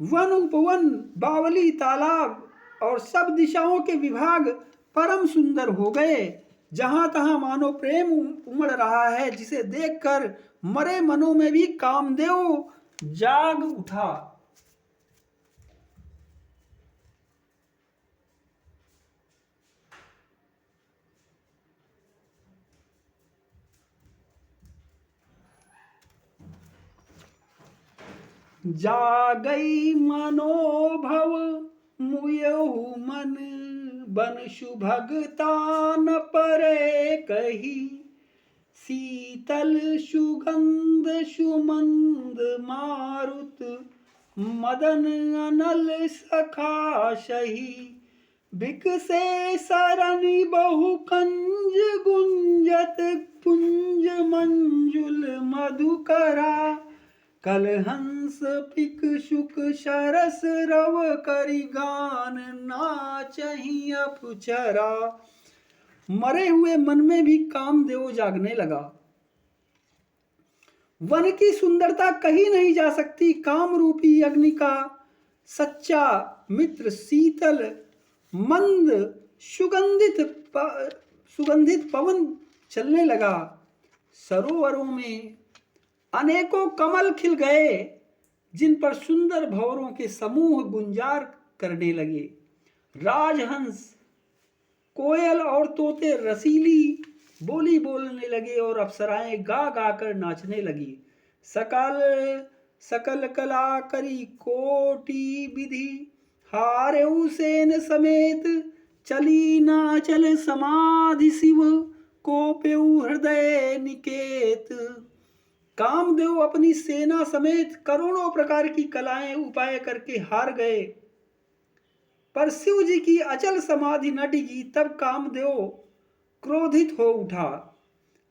वन उपवन, बावली, तालाब और सब दिशाओं के विभाग परम सुंदर हो गए। जहां तहां मानो प्रेम उमड़ रहा है, जिसे देखकर मरे मनों में भी कामदेव जाग उठा। जागई मनोभव मुयहु मन, बन शुभगता न परे कही। शीतल सुगंध सुमंद मारुत, मदन अनल सखा सही। बिकसे सरनि बहु कंज गुंजत, पुंज मंजुल मधुकरा। कलहंस पिक शुक शरस रव करि गान, नाचहि अप्सरा। मरे हुए मन में भी कामदेव जागने लगा। वन की सुंदरता कही नहीं जा सकती। काम रूपी अग्नि का सच्चा मित्र शीतल मंद सुगंधित पवन चलने लगा। सरोवरों में अनेकों कमल खिल गए, जिन पर सुंदर भंवरों के समूह गुंजार करने लगे। राजहंस, कोयल और तोते रसीली बोली बोलने लगे और अप्सराएं गा गा कर नाचने लगी। सकल सकल कला करी कोटि विधि, हारे सेन समेत चली नाचल समाधि शिव को पेऊ हृदय निकेत। कामदेव अपनी सेना समेत करोड़ों प्रकार की कलाएं उपाय करके हार गए, पर शिव जी की अचल समाधि न डिगी। तब कामदेव क्रोधित हो उठा।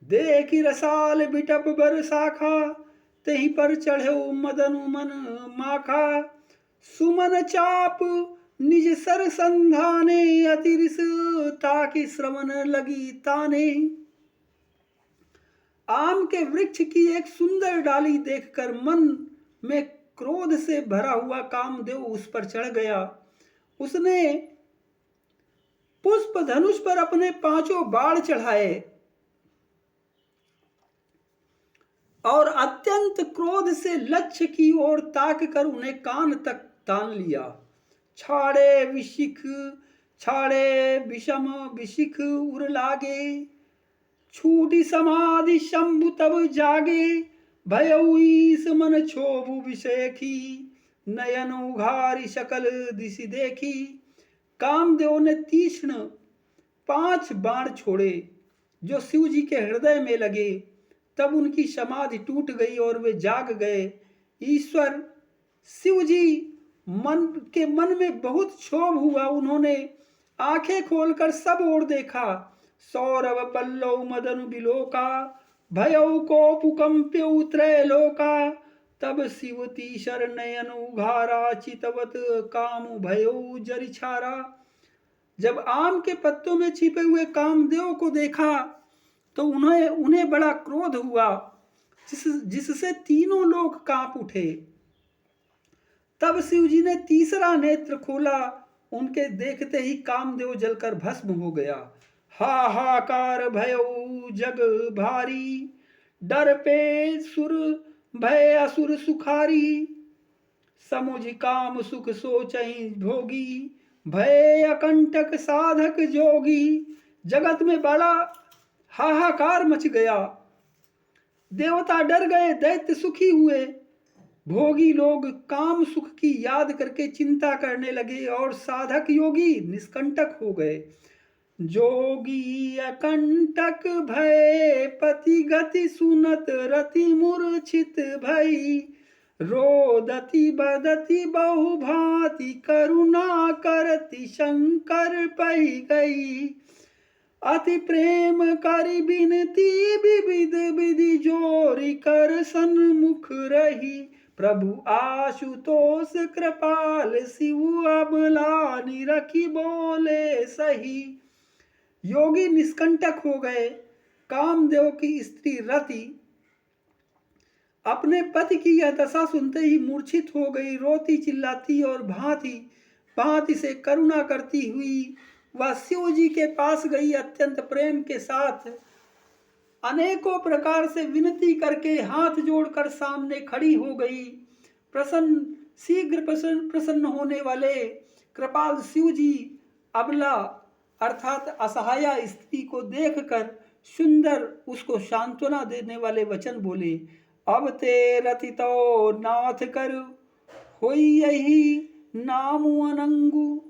देखी रसाल बिटप बर शाखा, तहीं पर चढ़े मदन मन माखा। सुमन चाप निज सर संधाने, अतिरिस ताकि श्रवण लगी ताने। आम के वृक्ष की एक सुंदर डाली देखकर मन में क्रोध से भरा हुआ कामदेव उस पर चढ़ गया। उसने पुष्प धनुष पर अपने 5 बाण चढ़ाए और अत्यंत क्रोध से लक्ष्य की ओर ताक कर उन्हें कान तक तान लिया। छाड़े विषम विशिख उर लागे, छूटी समाधि शंभु तब जागे। भयउ ईस मन क्षोभु विषेखी, नयन उघारी सकल दिशि देखी। कामदेव ने तीक्ष्ण 5 बाण छोड़े जो शिव जी के हृदय में लगे। तब उनकी समाधि टूट गई और वे जाग गए। ईश्वर शिव जी मन में बहुत क्षोभ हुआ। उन्होंने आंखें खोलकर सब ओर देखा। सौरव पल्लव मदन बिलोका, भयउ कोपु कंप्यउ त्रैलोका। तब शिव तीसर नयन उघारा, चितवत काम भयउ जरिछारा। जब आम के पत्तों में छिपे हुए कामदेव को देखा तो उन्हें बड़ा क्रोध हुआ, जिससे तीनों लोग कांप उठे। तब शिव जी ने तीसरा नेत्र खोला। उनके देखते ही कामदेव जलकर भस्म हो गया। हाहाकार भयउ जग भारी, डर पे सुर भय असुर सुखारी। समुझ काम सुख सोचहि भोगी, भय अकंटक साधक जोगी। जगत में बड़ा हाहाकार मच गया। देवता डर गए, दैत्य सुखी हुए। भोगी लोग काम सुख की याद करके चिंता करने लगे और साधक योगी निष्कंटक हो गए। जोगी अकंटक भय पति गति सुनत, रति मूर्छित भई। रोदति बदति बहु भांति, करुणा करति शंकर पहि गई। अति प्रेम करि बिनती, विविध विधि जोरी कर सन्मुख रही। प्रभु आशुतोष कृपाल, शिव अबला निरखी बोले सही। योगी निष्कंटक हो गए। कामदेव की स्त्री रति अपने पति की यह दशा सुनते ही मूर्छित हो गई। रोती चिल्लाती और भांति भांति से करुणा करती हुई वह शिव जी के पास गई। अत्यंत प्रेम के साथ अनेकों प्रकार से विनती करके हाथ जोड़कर सामने खड़ी हो गई। शीघ्र प्रसन्न होने वाले कृपाल शिव जी अबला अर्थात असहाय स्त्री को देखकर सुंदर उसको सांत्वना देने वाले वचन बोले। अब ते रति तो नाथ कर, होई यही नामु अनंगु।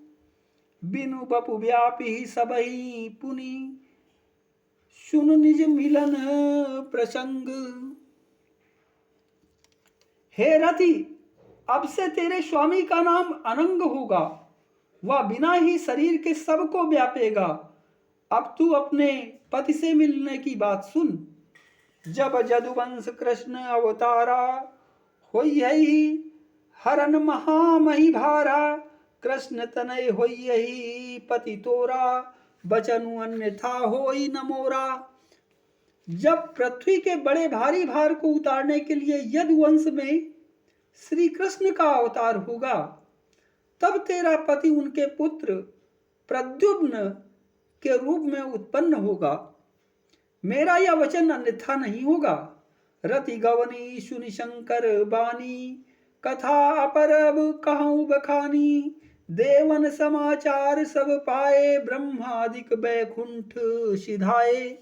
बिनु बपु व्यापी सबही पुनि, सुन निज मिलन प्रसंग। हे रति, अब से तेरे स्वामी का नाम अनंग होगा। वह बिना ही शरीर के सबको व्यापेगा। अब तू अपने पति से मिलने की बात सुन। जब जदुवंश कृष्ण अवतारा, होई यही हरन महामही भारा। कृष्ण तनय होई यही पति तोरा, बचनु अन्यथा होई न मोरा। जब पृथ्वी के बड़े भारी भार को उतारने के लिए यदुवंश में श्री कृष्ण का अवतार होगा, तब तेरा पति उनके पुत्र प्रद्युम्न के रूप में उत्पन्न होगा। मेरा यह वचन अन्यथा नहीं होगा। रति गवनी सुनि शंकर बानी, कथा अपरब कहूँ बखानी। देवन समाचार सब पाए, ब्रह्मादिक बैकुंठ सिधाए।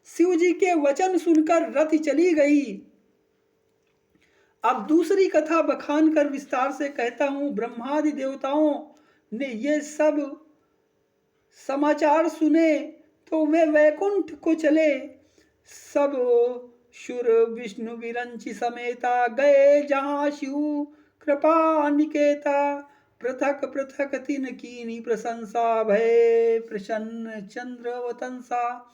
शिव जी के वचन सुनकर रति चली गई। अब दूसरी कथा बखान कर विस्तार से कहता हूं। ब्रह्मादि देवताओं ने ये सब समाचार सुने तो वे वैकुंठ को चले। सब शुर विष्णु विरंची समेता, गए जहां शिव कृपा निकेता। पृथक पृथक तिन कीनी प्रशंसा, भय प्रसन्न चंद्र वतंसा।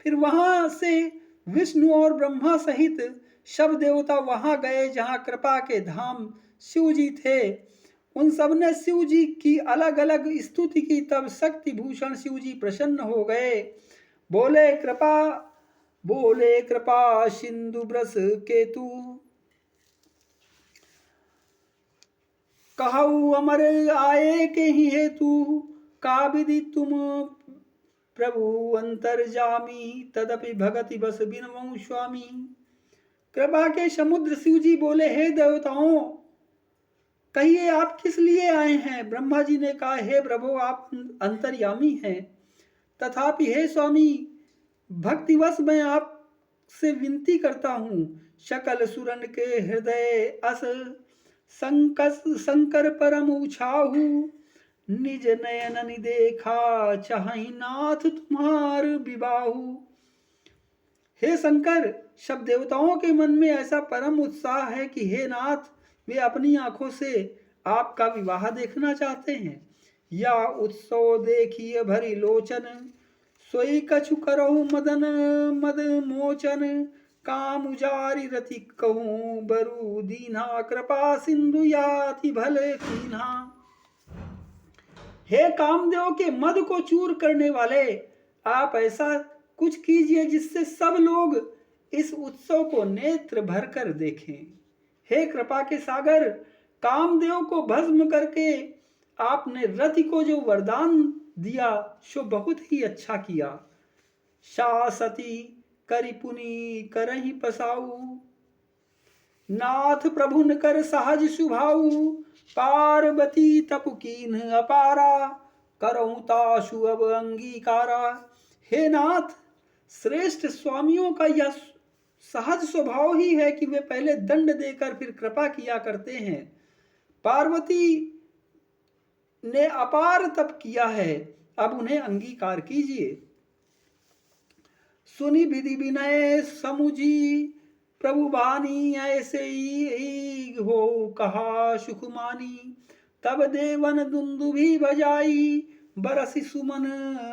फिर वहां से विष्णु और ब्रह्मा सहित सब देवता वहां गए जहां कृपा के धाम शिव जी थे। उन सब ने शिव जी की अलग अलग स्तुति की। तब शक्ति भूषण शिव जी प्रसन्न हो गए। बोले कृपा सिंधु ब्रस केतु, कहु अमर आए के ही हेतु। का विधि तुम प्रभु अंतर्जामी, तदपि भगति बस बिनवऊ स्वामी। कृपा के समुद्र शिव जी बोले, हे देवताओं, कहिए आप किस लिए आए हैं। ब्रह्मा जी ने कहा, हे प्रभु आप अंतर्यामी हैं, तथापि हे स्वामी भक्तिवश मैं आपसे विनती करता हूँ। सकल सुरन के हृदय अस शंकर परम उछाहू। निज नयन देखा चाहि नाथ तुम्हार विबाहु। हे शंकर, सब देवताओं के मन में ऐसा परम उत्साह है कि हे नाथ, वे अपनी आंखों से आपका विवाह देखना चाहते हैं। या उत्सव देखिए भरी लोचन, सोई कछु करहु मदन मद मोचन। काम उजारी रति कहूँ बरु दीना, कृपा सिंधु याति भले कीन्हा। हे कामदेव के मद को चूर करने वाले, आप ऐसा कुछ कीजिए जिससे सब लोग इस उत्सव को नेत्र भरकर देखें। हे कृपा के सागर, कामदेव को भस्म करके आपने रति को जो वरदान दिया सो बहुत ही अच्छा किया। शासती करि पुनि करहि पसाऊ, नाथ प्रभु न कर सहज सुभाऊ। पार्वती तपु कीन अपारा, करहु तासु अब अंगीकारा। हे नाथ, श्रेष्ठ स्वामियों का यह सहज स्वभाव ही है कि वे पहले दंड देकर फिर कृपा किया करते हैं। पार्वती ने अपार तप किया है, अब उन्हें अंगीकार कीजिए। सुनि विधि विनय समुझी, प्रभु बानी ऐसे ही हो कहा सुखमानी। तब देवन दुंदुभी बजाई, बरसी सुमन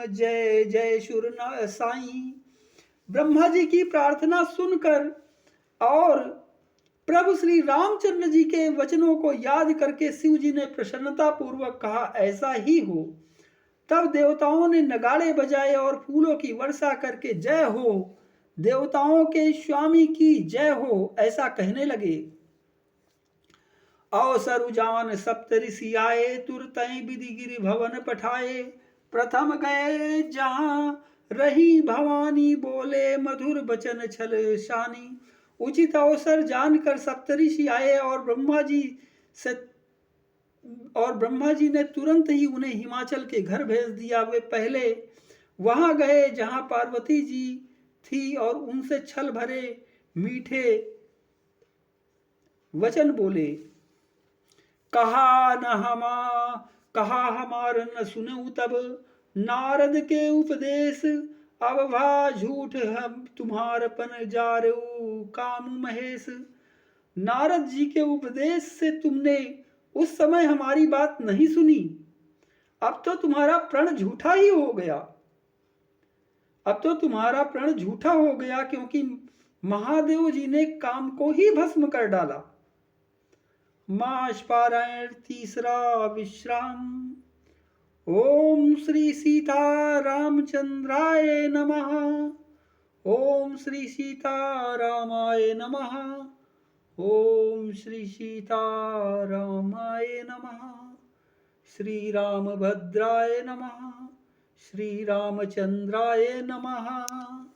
जय जय सुर साई। ब्रह्मा जी की प्रार्थना सुनकर और प्रभु श्री रामचंद्र जी के वचनों को याद करके शिव जी ने प्रसन्नता पूर्वक कहा, ऐसा ही हो। तब देवताओं ने नगाड़े बजाए और फूलों की वर्षा करके जय हो, देवताओं के स्वामी की जय हो, ऐसा कहने लगे। अवसर उजान सप्तऋषि आए, तुरतई विधि गिरि भवन पठाए। प्रथम गए जहां रही भवानी, बोले मधुर बचन छल शानी। उचित अवसर जानकर सप्तऋषि आए और ब्रह्मा जी ने तुरंत ही उन्हें हिमाचल के घर भेज दिया। वे पहले वहां गए जहां पार्वती जी थी और उनसे छल भरे मीठे वचन बोले। कहा हमार न सुनऊ तब, नारद के उपदेश। अब भा झूठ हम तुम्हारपन जारऊ कामु महेश। नारद जी के उपदेश से तुमने उस समय हमारी बात नहीं सुनी, अब तो तुम्हारा प्रण झूठा ही हो गया। अब तो तुम्हारा प्रण झूठा हो गया, क्योंकि महादेव जी ने काम को ही भस्म कर डाला। मास पारायण तीसरा विश्राम। ओम श्री सीता रामचंद्राय नमः। ओम श्री सीता रामाय नमः। ओम श्री सीता रामाय नमः। श्री रामभद्राय नमः, श्री रामचंद्राय नमः।